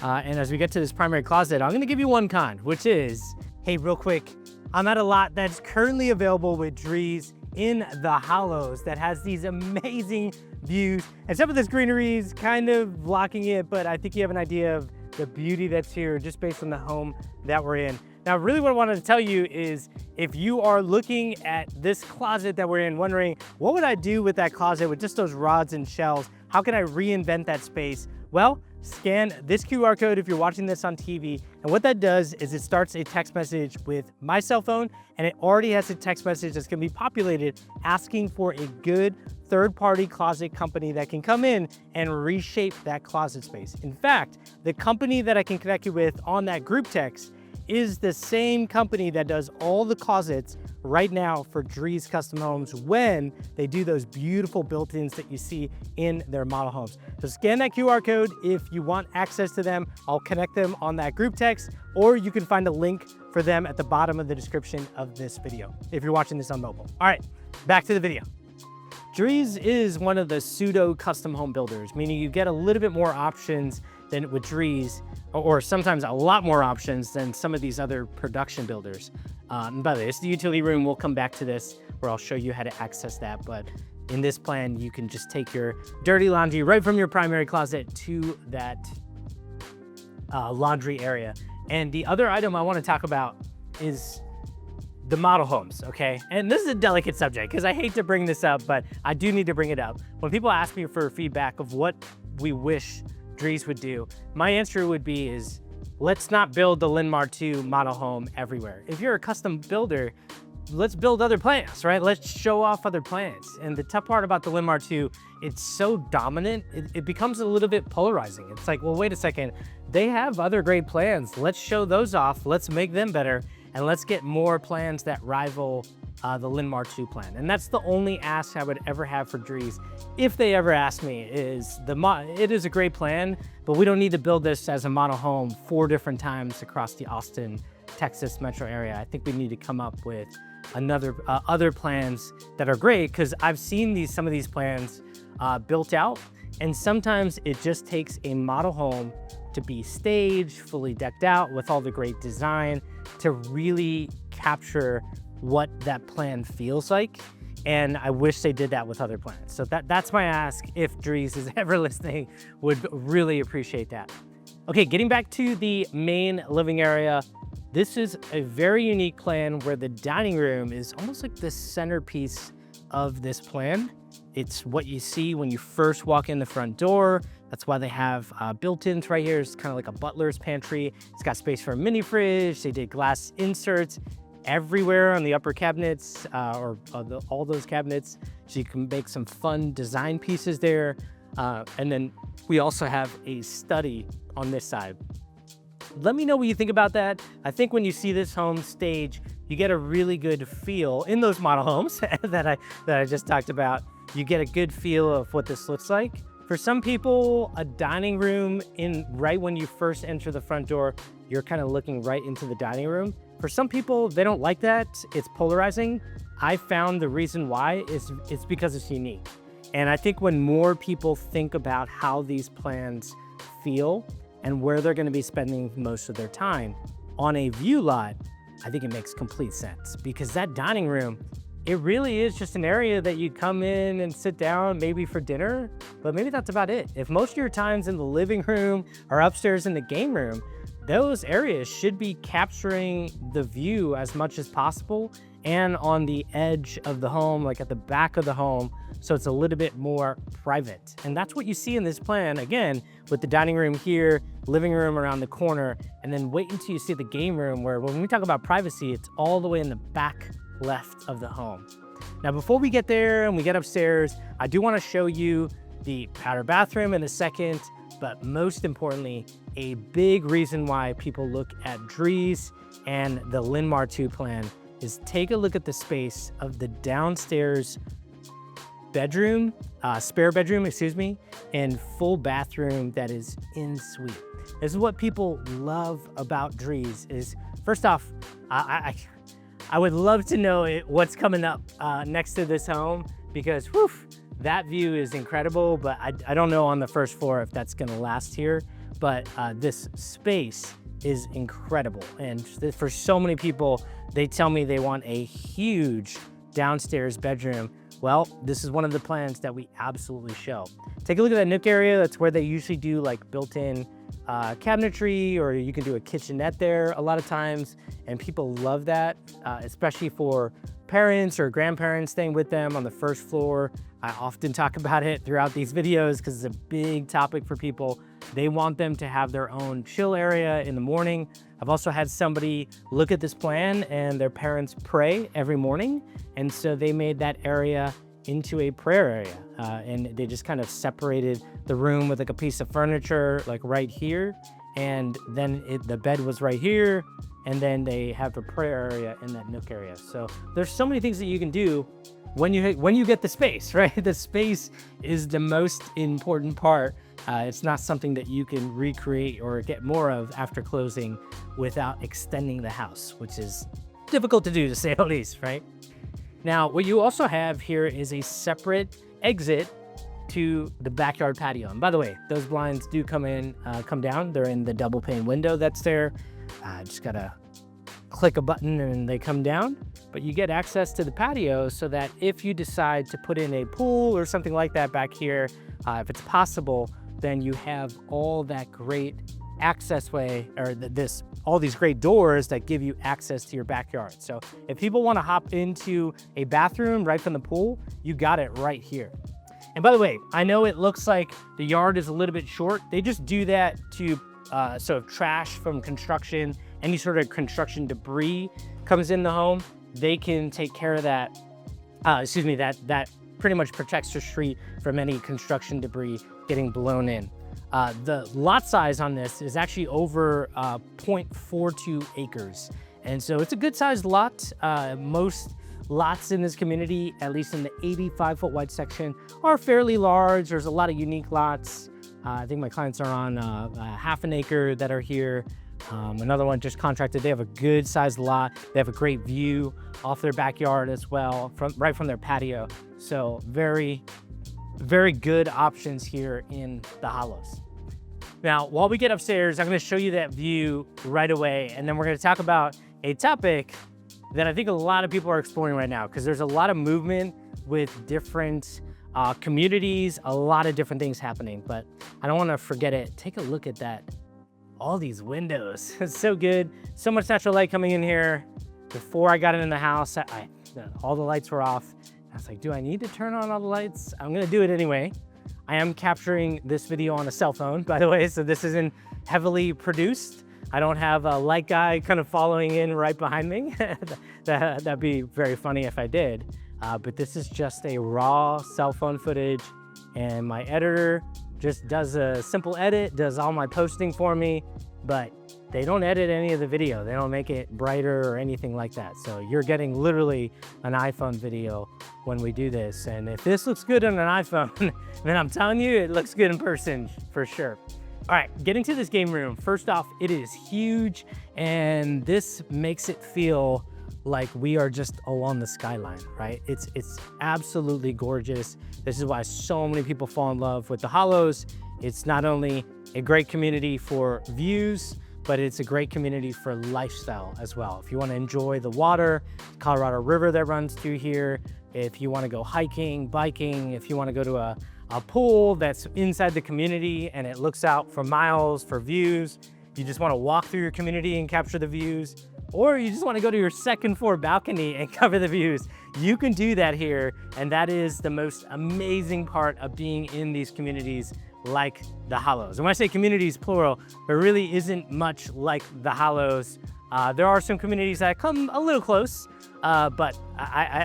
And as we get to this primary closet, I'm gonna give you one con, which is, hey, real quick, I'm at a lot that's currently available with Drees in the Hollows that has these amazing views. And some of this greenery is kind of blocking it, but I think you have an idea of the beauty that's here just based on the home that we're in. Now, really what I wanted to tell you is if you are looking at this closet that we're in, wondering, what would I do with that closet with just those rods and shelves? How can I reinvent that space? Well, scan this QR code if you're watching this on TV. And what that does is it starts a text message with my cell phone, and it already has a text message that's gonna be populated asking for a good third-party closet company that can come in and reshape that closet space. In fact, the company that I can connect you with on that group text is the same company that does all the closets right now for Drees Custom Homes when they do those beautiful built-ins that you see in their model homes. So scan that QR code if you want access to them. I'll connect them on that group text, or you can find a link for them at the bottom of the description of this video if you're watching this on mobile. All right, back to the video. Drees is one of the pseudo custom home builders, meaning you get a little bit more options than with Drees, or sometimes a lot more options than some of these other production builders. And by the way, it's the utility room. We'll come back to this where I'll show you how to access that. But in this plan, you can just take your dirty laundry right from your primary closet to that laundry area. And the other item I want to talk about is the model homes, okay? And this is a delicate subject because I hate to bring this up, but I do need to bring it up. When people ask me for feedback of what we wish Drees would do, my answer would be is let's not build the Lynmar II model home everywhere. If you're a custom builder, let's build other plans, right? Let's show off other plans. And the tough part about the Lynmar II, it's so dominant, it becomes a little bit polarizing. It's like, well, wait a second, they have other great plans. Let's show those off, let's make them better, and let's get more plans that rival the Lynmar II plan. And that's the only ask I would ever have for Drees, if they ever ask me, is it is a great plan, but we don't need to build this as a model home 4 different times across the Austin, Texas metro area. I think we need to come up with other plans that are great, because I've seen some of these plans built out, and sometimes it just takes a model home to be staged, fully decked out with all the great design to really capture what that plan feels like. And I wish they did that with other plans. So that's my ask. If Drees is ever listening, would really appreciate that. Okay, getting back to the main living area. This is a very unique plan where the dining room is almost like the centerpiece of this plan. It's what you see when you first walk in the front door. That's why they have built-ins right here. It's kind of like a butler's pantry. It's got space for a mini fridge. They did glass inserts everywhere on the upper cabinets, all those cabinets. So you can make some fun design pieces there. And then we also have a study on this side. Let me know what you think about that. I think when you see this home stage, you get a really good feel in those model homes that I just talked about. You get a good feel of what this looks like. For some people, a dining room right when you first enter the front door, you're kind of looking right into the dining room. For some people, they don't like that. It's polarizing. I found the reason why is it's because it's unique. And I think when more people think about how these plans feel and where they're going to be spending most of their time on a view lot, I think it makes complete sense, because that dining room, it really is just an area that you come in and sit down maybe for dinner, but maybe that's about it. If most of your time's in the living room or upstairs in the game room, those areas should be capturing the view as much as possible and on the edge of the home, like at the back of the home, so it's a little bit more private. And that's what you see in this plan, again, with the dining room here, living room around the corner, and then wait until you see the game room, where when we talk about privacy, it's all the way in the back left of the home. Now, before we get there and we get upstairs, I do want to show you the powder bathroom in a second, but most importantly, a big reason why people look at Drees and the Lynmar II plan is take a look at the space of the downstairs bedroom, spare bedroom, and full bathroom that is en suite. This is what people love about Drees. Is first off, I would love to know what's coming up next to this home, because whew, that view is incredible, but I don't know on the first floor if that's gonna last here, but this space is incredible. And for so many people, they tell me they want a huge downstairs bedroom. Well, this is one of the plans that we absolutely show. Take a look at that nook area. That's where they usually do like built-in cabinetry, or you can do a kitchenette there a lot of times. And people love that, especially for parents or grandparents staying with them on the first floor. I often talk about it throughout these videos because it's a big topic for people. They want them to have their own chill area in the morning. I've also had somebody look at this plan and their parents pray every morning. And so they made that area into a prayer area. And they just kind of separated the room with like a piece of furniture, like right here. And then the bed was right here. And then they have a prayer area in that nook area. So there's so many things that you can do when you get the space, right? The space is the most important part. It's not something that you can recreate or get more of after closing without extending the house, which is difficult to do, to say the least, right? Now, what you also have here is a separate exit to the backyard patio. And by the way, those blinds do come down. They're in the double pane window that's there. Just gotta click a button and they come down. But you get access to the patio so that if you decide to put in a pool or something like that back here, if it's possible, then you have all that great access way, or all these great doors that give you access to your backyard. So if people want to hop into a bathroom right from the pool, you got it right here. And by the way, I know it looks like the yard is a little bit short. They just do that to So if trash from construction, any sort of construction debris comes in the home, they can take care of that. That pretty much protects the street from any construction debris getting blown in. The lot size on this is actually over 0.42 acres. And so it's a good sized lot. Most lots in this community, at least in the 85-foot wide section, are fairly large. There's a lot of unique lots. I think my clients are on half an acre that are here. Another one just contracted. They have a good sized lot. They have a great view off their backyard as well, right from their patio. So very, very good options here in the Hollows. Now, while we get upstairs, I'm going to show you that view right away, and then we're going to talk about a topic that I think a lot of people are exploring right now, because there's a lot of movement with different communities, a lot of different things happening, but I don't want to forget it. Take a look at that. All these windows. It's so good. So much natural light coming in here. Before I got into the house, all the lights were off. I was like, do I need to turn on all the lights? I'm going to do it anyway. I am capturing this video on a cell phone, by the way, so this isn't heavily produced. I don't have a light guy kind of following in right behind me. That'd be very funny if I did. But this is just a raw cell phone footage, and my editor just does a simple edit, does all my posting for me, but they don't edit any of the video. They don't make it brighter or anything like that. So you're getting literally an iPhone video when we do this. And if this looks good on an iPhone, then I'm telling you, it looks good in person for sure. All right, getting to this game room. First off, it is huge, and this makes it feel like we are just along the skyline, right? It's absolutely gorgeous. This is why so many people fall in love with the Hollows. It's not only a great community for views, but it's a great community for lifestyle as well. If you want to enjoy the water, Colorado River that runs through here, if you want to go hiking, biking, if you want to go to a pool that's inside the community and it looks out for miles for views, you just want to walk through your community and capture the views, or you just want to go to your second floor balcony and cover the views, you can do that here. And that is the most amazing part of being in these communities like the Hollows. And when I say communities plural, there really isn't much like the Hollows. There are some communities that come a little close, but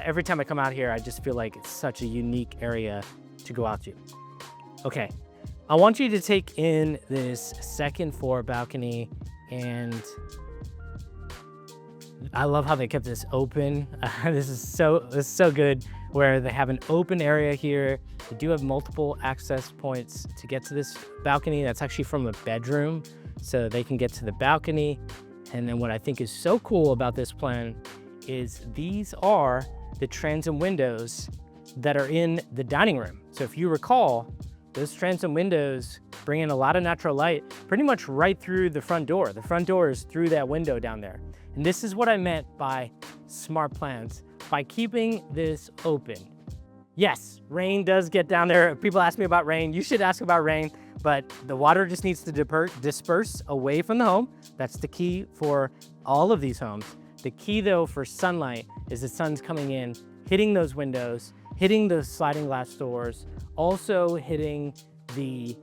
every time I come out here, I just feel like it's such a unique area to go out to. Okay, I want you to take in this second floor balcony, and I love how they kept this open. This is so good, where they have an open area here. They do have multiple access points to get to this balcony. That's actually from a bedroom, so they can get to the balcony. And then what I think is so cool about this plan is these are the transom windows that are in the dining room. So if you recall, those transom windows bring in a lot of natural light pretty much right through the front door. The front door is through that window down there. And this is what I meant by smart plans, by keeping this open. Yes, rain does get down there. People ask me about rain. You should ask about rain, but the water just needs to disperse away from the home. That's the key for all of these homes. The key though for sunlight is the sun's coming in, hitting those windows, hitting those sliding glass doors, also hitting the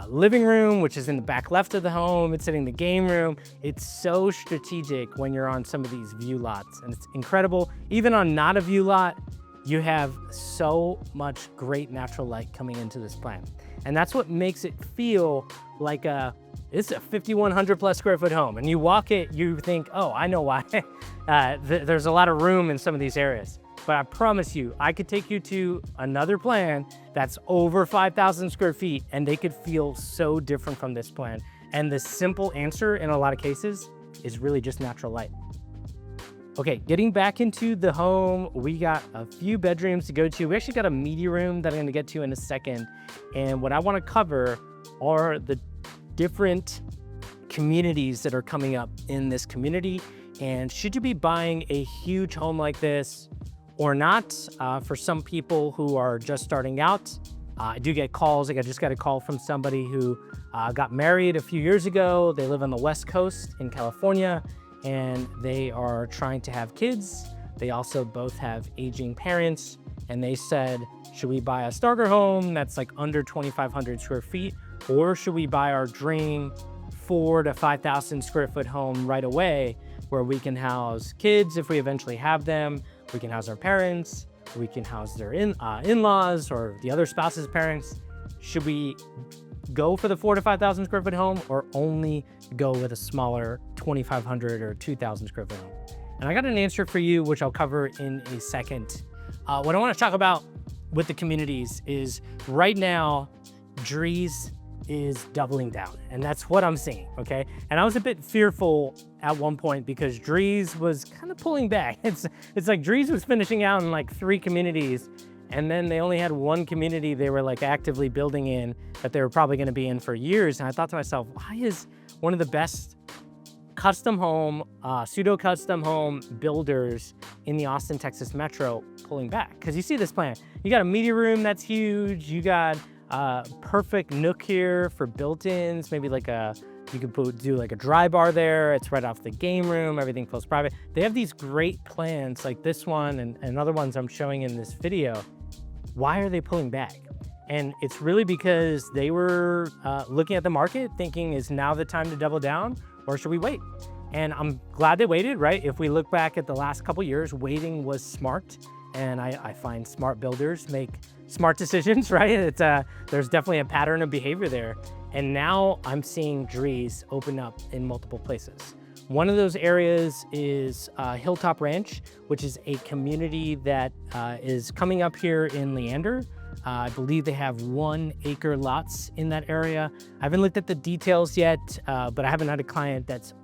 living room, which is in the back left of the home. It's hitting the game room. It's so strategic when you're on some of these view lots, and it's incredible. Even on not a view lot, you have so much great natural light coming into this plan. And that's what makes it feel like it's a 5,100 plus square foot home. And you walk it, you think, oh, I know why. There's a lot of room in some of these areas. But I promise you, I could take you to another plan that's over 5,000 square feet, and they could feel so different from this plan. And the simple answer in a lot of cases is really just natural light. Okay, getting back into the home, we got a few bedrooms to go to. We actually got a media room that I'm gonna get to in a second. And what I wanna cover are the different communities that are coming up in this community. And should you be buying a huge home like this or not? For some people who are just starting out, I do get calls. Like I just got a call from somebody who got married a few years ago. They live on the West Coast in California, and they are trying to have kids. They also both have aging parents, and they said, should we buy a starter home that's like under 2,500 square feet, or should we buy our dream 4 to 5,000 square foot home right away where we can house kids if we eventually have them, we can house our parents, we can house their in-laws or the other spouse's parents. Should we go for the 4 to 5,000 square foot home or only go with a smaller 2,500 or 2,000 square foot home? And I got an answer for you, which I'll cover in a second. What I want to talk about with the communities is right now, Drees is doubling down, and that's what I'm seeing, okay? And I was a bit fearful at one point because Drees was kind of pulling back. It's like Drees was finishing out in like 3 communities, and then they only had 1 community they were like actively building in that they were probably going to be in for years. And I thought to myself, why is one of the best custom home, pseudo custom home builders in the Austin, Texas metro pulling back? Because you see this plan, you got a media room that's huge, you got perfect nook here for built-ins, maybe like you could do like a dry bar there. It's right off the game room, everything feels private. They have these great plans like this one and other ones I'm showing in this video. Why are they pulling back? And it's really because they were looking at the market thinking, is now the time to double down or should we wait? And I'm glad they waited, right? If we look back at the last couple years, waiting was smart. And I find smart builders make smart decisions, right? There's definitely a pattern of behavior there. And now I'm seeing Drees open up in multiple places. One of those areas is Hilltop Ranch, which is a community that is coming up here in Leander. I believe they have 1-acre lots in that area. I haven't looked at the details yet, but I haven't had a client that's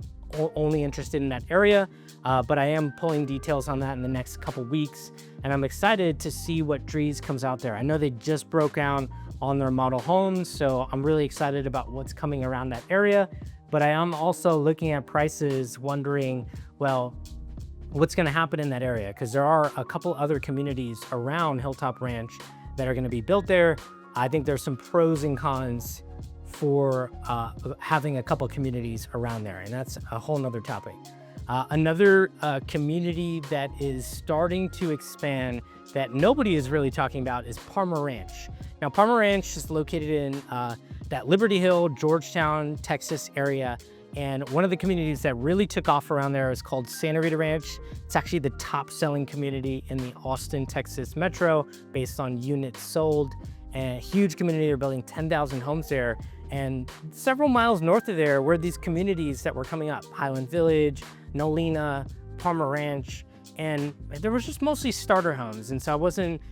only interested in that area, but I am pulling details on that in the next couple weeks, and I'm excited to see what Drees comes out there. I know they just broke ground on their model homes, so I'm really excited about what's coming around that area, but I am also looking at prices, wondering, well, what's gonna happen in that area? Because there are a couple other communities around Hilltop Ranch that are gonna be built there. I think there's some pros and cons for having a couple communities around there, and that's a whole nother topic. Another community that is starting to expand that nobody is really talking about is Palmer Ranch. Now, Palmer Ranch is located in that Liberty Hill, Georgetown, Texas area, and one of the communities that really took off around there is called Santa Rita Ranch. It's actually the top selling community in the Austin, Texas metro based on units sold. And a huge community, they're building 10,000 homes there. And several miles north of there were these communities that were coming up, Highland Village, Nolina, Palmer Ranch, and there was just mostly starter homes. And so I wasn't,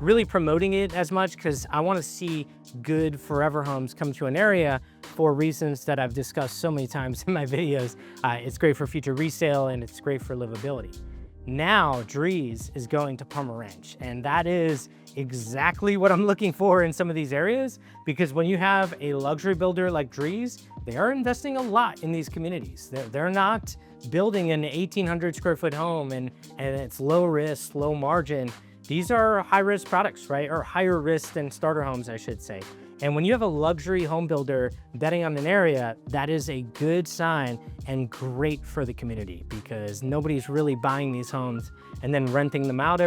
really promoting it as much because I want to see good forever homes come to an area for reasons that I've discussed so many times in my videos. It's great for future resale and it's great for livability. Now Drees is going to Palmer Ranch, and that is exactly what I'm looking for in some of these areas, because when you have a luxury builder like Drees, they are investing a lot in these communities. They're not building an 1,800 square foot home and it's low risk, low margin. These are high risk products, right? Or higher risk than starter homes, I should say. And when you have a luxury home builder betting on an area, that is a good sign and great for the community, because nobody's really buying these homes and then renting them out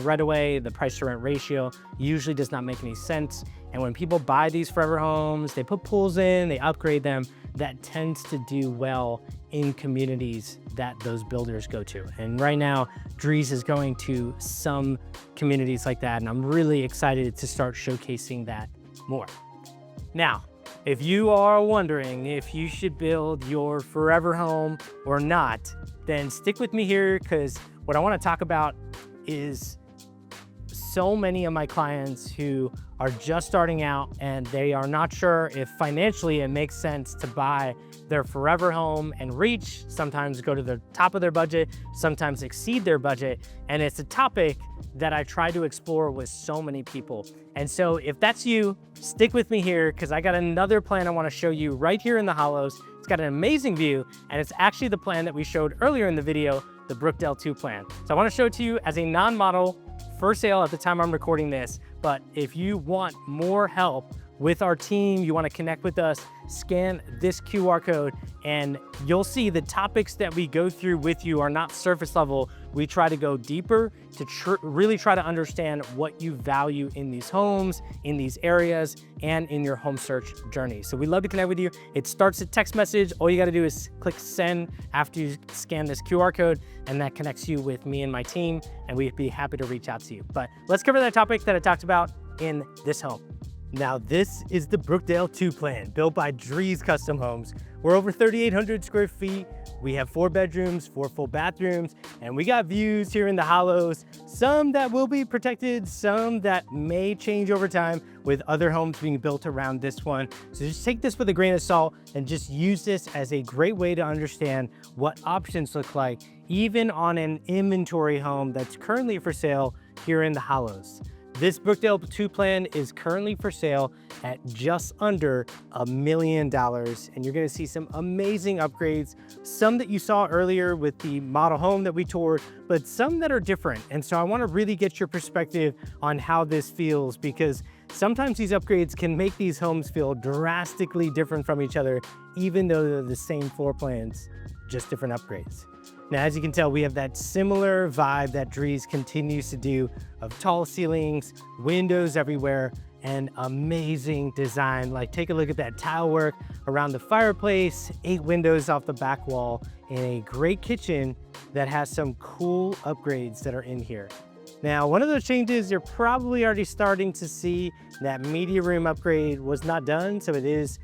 right away. The price to rent ratio usually does not make any sense. And when people buy these forever homes, they put pools in, they upgrade them, that tends to do well in communities that those builders go to. And right now, Drees is going to some communities like that, and I'm really excited to start showcasing that more. Now, if you are wondering if you should build your forever home or not, then stick with me here, because what I want to talk about is so many of my clients who are just starting out and they are not sure if financially it makes sense to buy their forever home and reach, sometimes go to the top of their budget, sometimes exceed their budget. And it's a topic that I try to explore with so many people. And so if that's you, stick with me here, because I got another plan I want to show you right here in the Hollows. It's got an amazing view, and it's actually the plan that we showed earlier in the video, the Brookdale II plan. So I want to show it to you as a non-model for sale at the time I'm recording this. But if you want more help with our team, you want to connect with us, scan this QR code and you'll see the topics that we go through with you are not surface level. We try to go deeper to really try to understand what you value in these homes, in these areas, and in your home search journey. So we'd love to connect with you. It starts a text message. All you got to do is click send after you scan this QR code, and that connects you with me and my team, and we'd be happy to reach out to you. But let's cover that topic that I talked about in this home. Now, this is the Brookdale II plan built by Drees Custom Homes. We're over 3,800 square feet. We have 4 bedrooms, 4 full bathrooms, and we got views here in the hollows, some that will be protected, some that may change over time with other homes being built around this one. So just take this with a grain of salt and just use this as a great way to understand what options look like, even on an inventory home that's currently for sale here in the hollows. This Brookdale II plan is currently for sale at just under $1 million, and you're gonna see some amazing upgrades, some that you saw earlier with the model home that we toured, but some that are different. And so I wanna really get your perspective on how this feels, because sometimes these upgrades can make these homes feel drastically different from each other, even though they're the same floor plans, just different upgrades. Now, as you can tell, we have that similar vibe that Drees continues to do of tall ceilings, windows everywhere, and amazing design. Like, take a look at that tile work around the fireplace, 8 windows off the back wall, and a great kitchen that has some cool upgrades that are in here. Now, one of those changes you're probably already starting to see, that media room upgrade was not done, so it is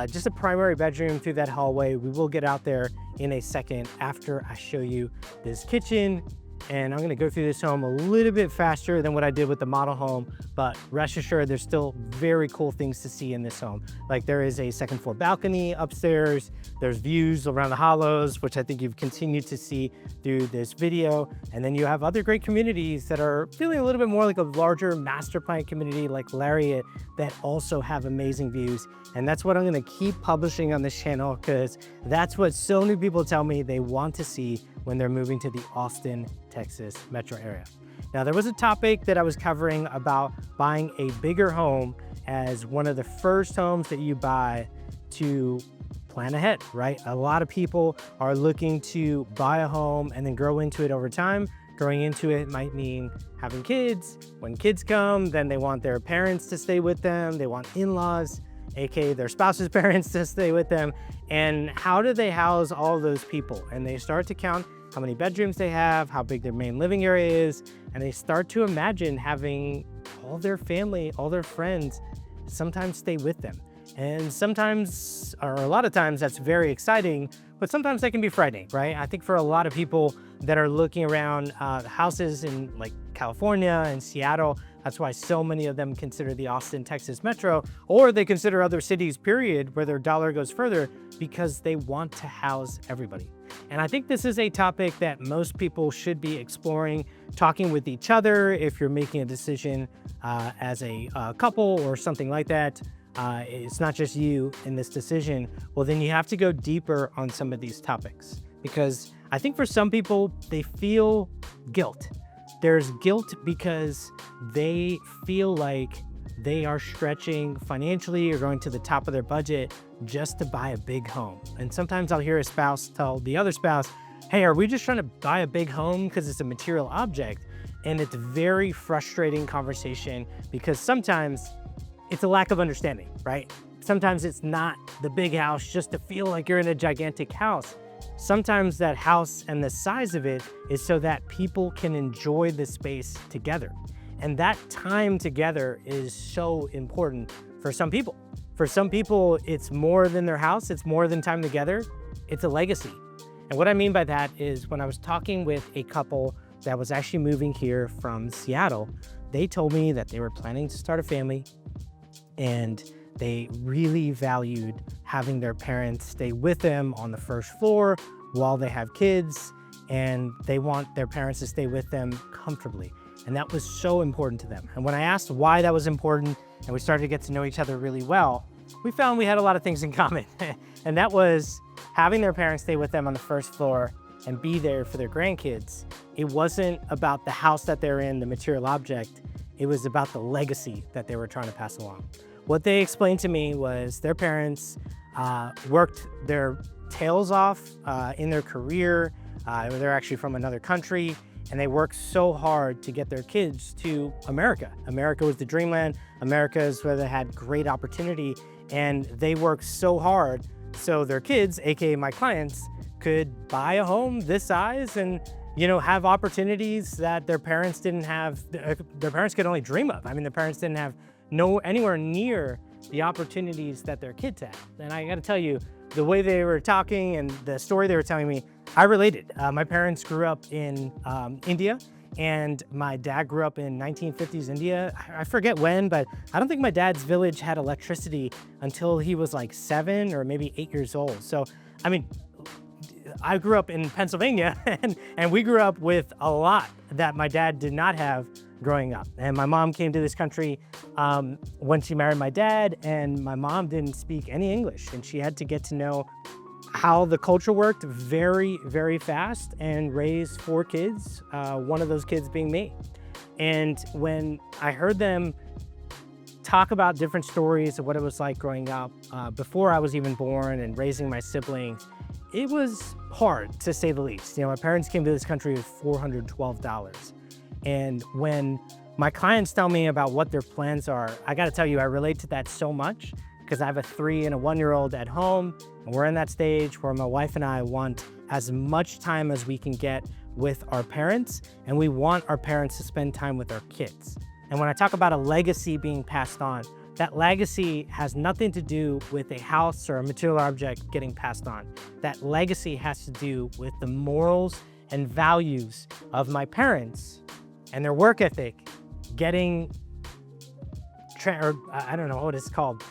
just a primary bedroom through that hallway. We will get out there in a second after I show you this kitchen, and I'm gonna go through this home a little bit faster than what I did with the model home, but rest assured there's still very cool things to see in this home. Like, there is a second floor balcony upstairs, there's views around the hollows, which I think you've continued to see through this video, and then you have other great communities that are feeling a little bit more like a larger master plan community like Lariat that also have amazing views. And that's what I'm gonna keep publishing on this channel, because that's what so many people tell me they want to see when they're moving to the Austin, Texas metro area. Now, there was a topic that I was covering about buying a bigger home as one of the first homes that you buy to plan ahead, right? A lot of people are looking to buy a home and then grow into it over time. Growing into it might mean having kids. When kids come, then they want their parents to stay with them. They want in-laws, aka their spouse's parents, to stay with them. And how do they house all those people? And they start to count how many bedrooms they have, how big their main living area is, and they start to imagine having all their family, all their friends, sometimes stay with them. And sometimes, or a lot of times, that's very exciting, but sometimes that can be frightening, right? I think for a lot of people that are looking around houses in like California and Seattle, that's why so many of them consider the Austin, Texas metro, or they consider other cities, period, where their dollar goes further, because they want to house everybody. And I think this is a topic that most people should be exploring, talking with each other. If you're making a decision as a couple or something like that, it's not just you in this decision, well, then you have to go deeper on some of these topics. Because I think for some people, they feel guilt. There's guilt because they feel like they are stretching financially or going to the top of their budget just to buy a big home. And sometimes I'll hear a spouse tell the other spouse, hey, are we just trying to buy a big home because it's a material object? And it's a very frustrating conversation, because sometimes it's a lack of understanding, right? Sometimes it's not the big house just to feel like you're in a gigantic house. Sometimes that house and the size of it is so that people can enjoy the space together. And that time together is so important for some people. For some people, it's more than their house, it's more than time together, it's a legacy. And what I mean by that is, when I was talking with a couple that was actually moving here from Seattle, they told me that they were planning to start a family, and they really valued having their parents stay with them on the first floor while they have kids, and they want their parents to stay with them comfortably. And that was so important to them. And when I asked why that was important, and we started to get to know each other really well, we found we had a lot of things in common. And that was having their parents stay with them on the first floor and be there for their grandkids. It wasn't about the house that they're in, the material object. It was about the legacy that they were trying to pass along. what they explained to me was their parents worked their tails off in their career. They're actually from another country, and they worked so hard to get their kids to America. America was the dreamland. America is where they had great opportunity, and they worked so hard so their kids, aka my clients, could buy a home this size and have opportunities that their parents didn't have. Their parents could only dream of. I mean, their parents didn't have anywhere near the opportunities that their kids had. And I got to tell you, the way they were talking and the story they were telling me, I related. My parents grew up in India, and my dad grew up in 1950s India. I forget when, but I don't think my dad's village had electricity until he was like 7 or maybe 8 years old. So, I mean, I grew up in Pennsylvania, and we grew up with a lot that my dad did not have growing up. And my mom came to this country when she married my dad, and my mom didn't speak any English, and she had to get to know how the culture worked very, very fast and raise 4 kids, one of those kids being me. And when I heard them talk about different stories of what it was like growing up before I was even born and raising my siblings, it was hard, to say the least. My parents came to this country with $412. And when my clients tell me about what their plans are, I gotta tell you, I relate to that so much, because I have a 3 and a 1-year-old at home, and we're in that stage where my wife and I want as much time as we can get with our parents, and we want our parents to spend time with our kids. And when I talk about a legacy being passed on, that legacy has nothing to do with a house or a material object getting passed on. That legacy has to do with the morals and values of my parents and their work ethic getting, I don't know what it's called,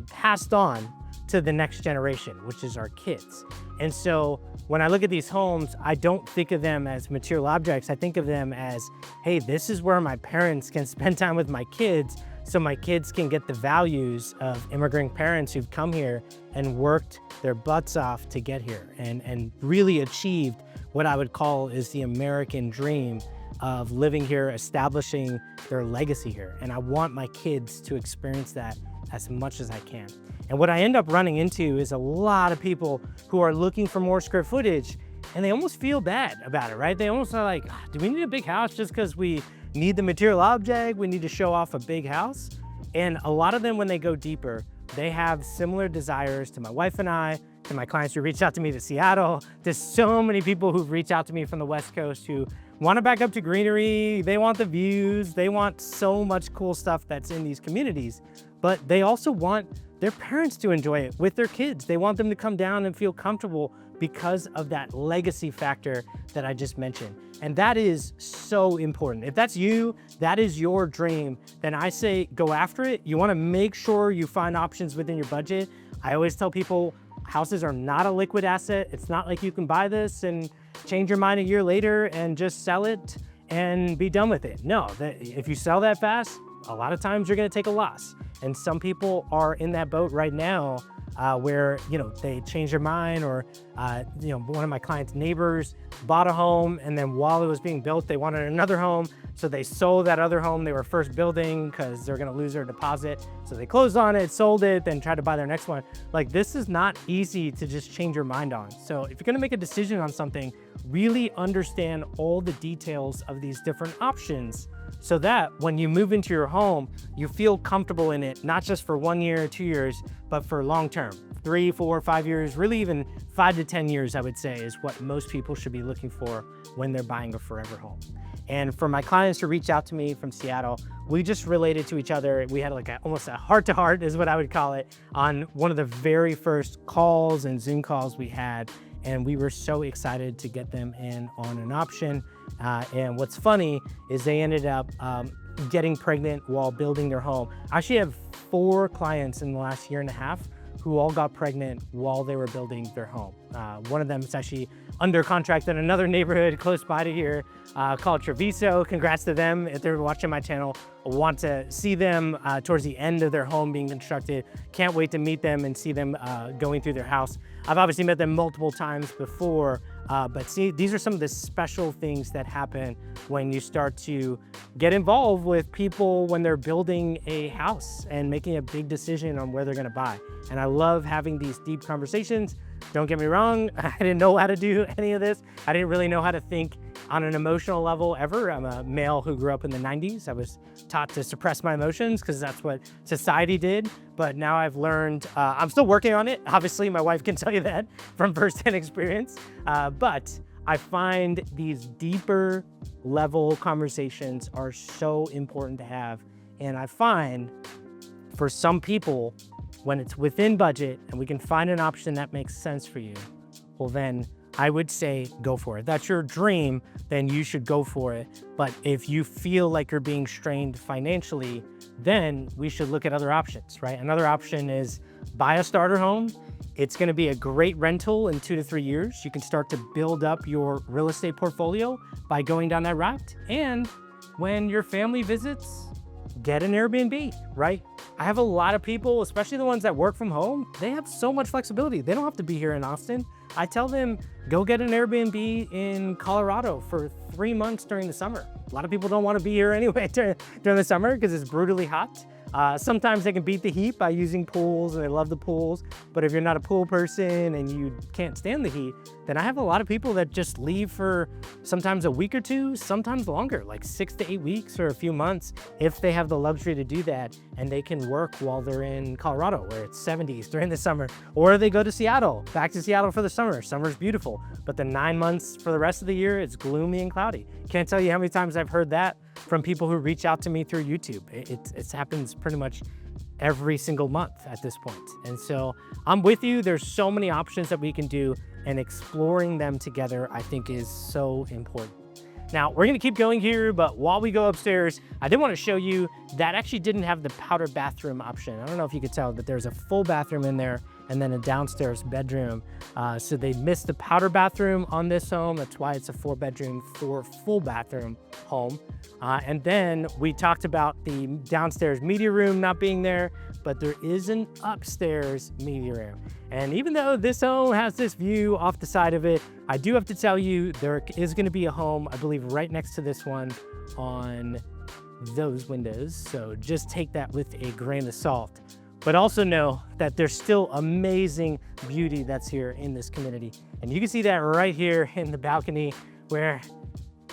passed on to the next generation, which is our kids. And so when I look at these homes, I don't think of them as material objects. I think of them as, hey, this is where my parents can spend time with my kids, so my kids can get the values of immigrant parents who've come here and worked their butts off to get here and really achieved what I would call is the American dream of living here, establishing their legacy here. And I want my kids to experience that as much as I can. And what I end up running into is a lot of people who are looking for more square footage, and they almost feel bad about it, right? They almost are like, do we need a big house just because we need the material object? We need to show off a big house? And a lot of them, when they go deeper, they have similar desires to my wife and I, to my clients who reached out to me to Seattle, to so many people who've reached out to me from the West Coast who want to back up to greenery, they want the views, they want so much cool stuff that's in these communities, but they also want their parents to enjoy it with their kids. They want them to come down and feel comfortable because of that legacy factor that I just mentioned. And that is so important. If that's you, that is your dream, then I say go after it. You wanna make sure you find options within your budget. I always tell people, houses are not a liquid asset. It's not like you can buy this and change your mind a year later and just sell it and be done with it. No, if you sell that fast, a lot of times you're gonna take a loss. And some people are in that boat right now where they change their mind, or one of my clients' neighbors bought a home, and then while it was being built, they wanted another home. So they sold that other home they were first building because they're gonna lose their deposit. So they closed on it, sold it, then tried to buy their next one. Like, this is not easy to just change your mind on. So if you're gonna make a decision on something, really understand all the details of these different options, so that when you move into your home, you feel comfortable in it, not just for 1 year, 2 years, but for long term, 3, 4, 5 years, really even 5 to 10 years, I would say, is what most people should be looking for when they're buying a forever home. And for my clients to reach out to me from Seattle, we just related to each other. We had like almost a heart-to-heart is what I would call it, on one of the very first calls and Zoom calls we had. And we were so excited to get them in on an option. And what's funny is they ended up getting pregnant while building their home. I actually have 4 clients in the last year and a half who all got pregnant while they were building their home. One of them is actually under contract in another neighborhood close by to here called Treviso. Congrats to them. If they're watching my channel, I want to see them towards the end of their home being constructed. Can't wait to meet them and see them going through their house. I've obviously met them multiple times before, but see, these are some of the special things that happen when you start to get involved with people when they're building a house and making a big decision on where they're gonna buy. And I love having these deep conversations. Don't get me wrong, I didn't know how to do any of this. I didn't really know how to think on an emotional level ever. I'm a male who grew up in the 90s. I was taught to suppress my emotions because that's what society did. But now I've learned, I'm still working on it. Obviously, my wife can tell you that from firsthand experience. But I find these deeper level conversations are so important to have. And I find for some people, when it's within budget and we can find an option that makes sense for you, well then I would say go for it. If that's your dream, then you should go for it. But if you feel like you're being strained financially, then we should look at other options, right? Another option is buy a starter home. It's gonna be a great rental in 2 to 3 years. You can start to build up your real estate portfolio by going down that route. And when your family visits, get an Airbnb, right? I have a lot of people, especially the ones that work from home, they have so much flexibility. They don't have to be here in Austin. I tell them, go get an Airbnb in Colorado for 3 months during the summer. A lot of people don't want to be here anyway during the summer because it's brutally hot. Sometimes they can beat the heat by using pools and they love the pools. But if you're not a pool person and you can't stand the heat, then I have a lot of people that just leave for sometimes a week or two, sometimes longer, like 6 to 8 weeks or a few months if they have the luxury to do that and they can work while they're in Colorado where it's 70s during the summer. Or they go to Seattle, back to Seattle for the summer. Summer's beautiful, but the 9 months for the rest of the year, it's gloomy and cloudy. Can't tell you how many times I've heard that from people who reach out to me through YouTube. It happens pretty much every single month at this point. And so I'm with you. There's so many options that we can do, and exploring them together, I think, is so important. Now, we're gonna keep going here, but while we go upstairs, I did wanna show you that actually didn't have the powder bathroom option. I don't know if you could tell, but there's a full bathroom in there and then a downstairs bedroom. So they missed the powder bathroom on this home. That's why it's a 4-bedroom, 4 full bathroom home. And then we talked about the downstairs media room not being there, but there is an upstairs media room. And even though this home has this view off the side of it, I do have to tell you there is gonna be a home, I believe right next to this one on those windows. So just take that with a grain of salt. But also know that there's still amazing beauty that's here in this community. And you can see that right here in the balcony where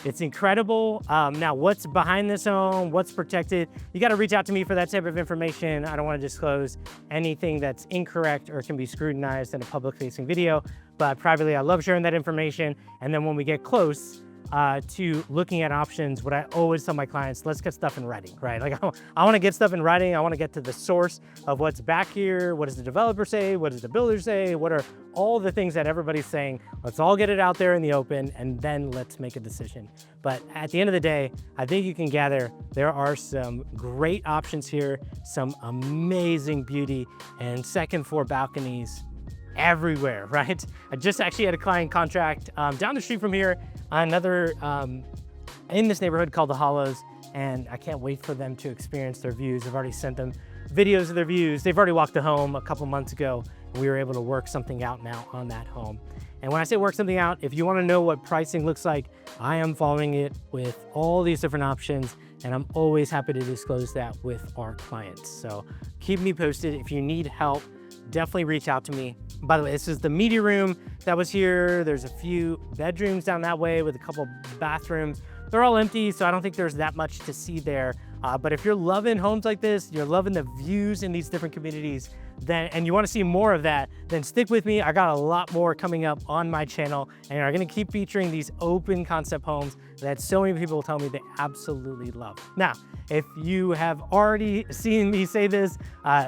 it's incredible. Now, what's behind this home, what's protected, you gotta reach out to me for that type of information. I don't wanna disclose anything that's incorrect or can be scrutinized in a public-facing video, but privately, I love sharing that information. And then when we get close to looking at options, what I always tell my clients, let's get stuff in writing, right? Like I wanna get stuff in writing. I wanna get to the source of what's back here. What does the developer say? What does the builder say? What are all the things that everybody's saying? Let's all get it out there in the open and then let's make a decision. But at the end of the day, I think you can gather there are some great options here, some amazing beauty and second floor balconies everywhere, right? I just actually had a client contract down the street from here, another in this neighborhood called the Hollows, and I can't wait for them to experience their views. I've already sent them videos of their views. They've already walked the home a couple months ago, and we were able to work something out now on that home. And when I say work something out, if you want to know what pricing looks like, I am following it with all these different options, and I'm always happy to disclose that with our clients. So keep me posted. If you need help, definitely reach out to me. By the way, this is the media room that was here. There's a few bedrooms down that way with a couple bathrooms. They're all empty, so I don't think there's that much to see there. But if you're loving homes like this, you're loving the views in these different communities, then, and you want to see more of that, then stick with me. I got a lot more coming up on my channel, and I'm going to keep featuring these open concept homes that so many people tell me they absolutely love. Now, if you have already seen me say this,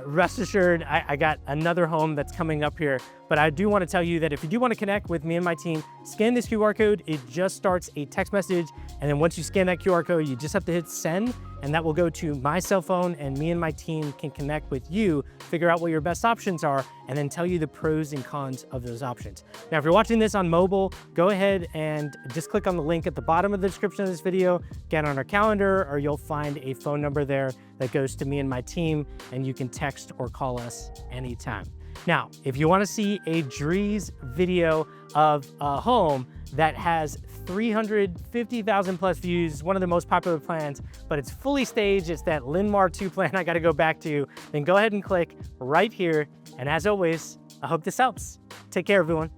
rest assured, I got another home that's coming up here. But I do want to tell you that if you do want to connect with me and my team, scan this QR code. It just starts a text message. And then once you scan that QR code, you just have to hit send, and that will go to my cell phone, and me and my team can connect with you, figure out what your best options are, and then tell you the pros and cons of those options. Now, if you're watching this on mobile, go ahead and just click on the link at the bottom of the description of this video, get on our calendar, or you'll find a phone number there that goes to me and my team, and you can text or call us anytime. Now, if you want to see a Drees video of a home that has 350,000 plus views, one of the most popular plans, but it's fully staged, it's that Lynmar II plan I got to go back to, then go ahead and click right here. And as always, I hope this helps. Take care, everyone.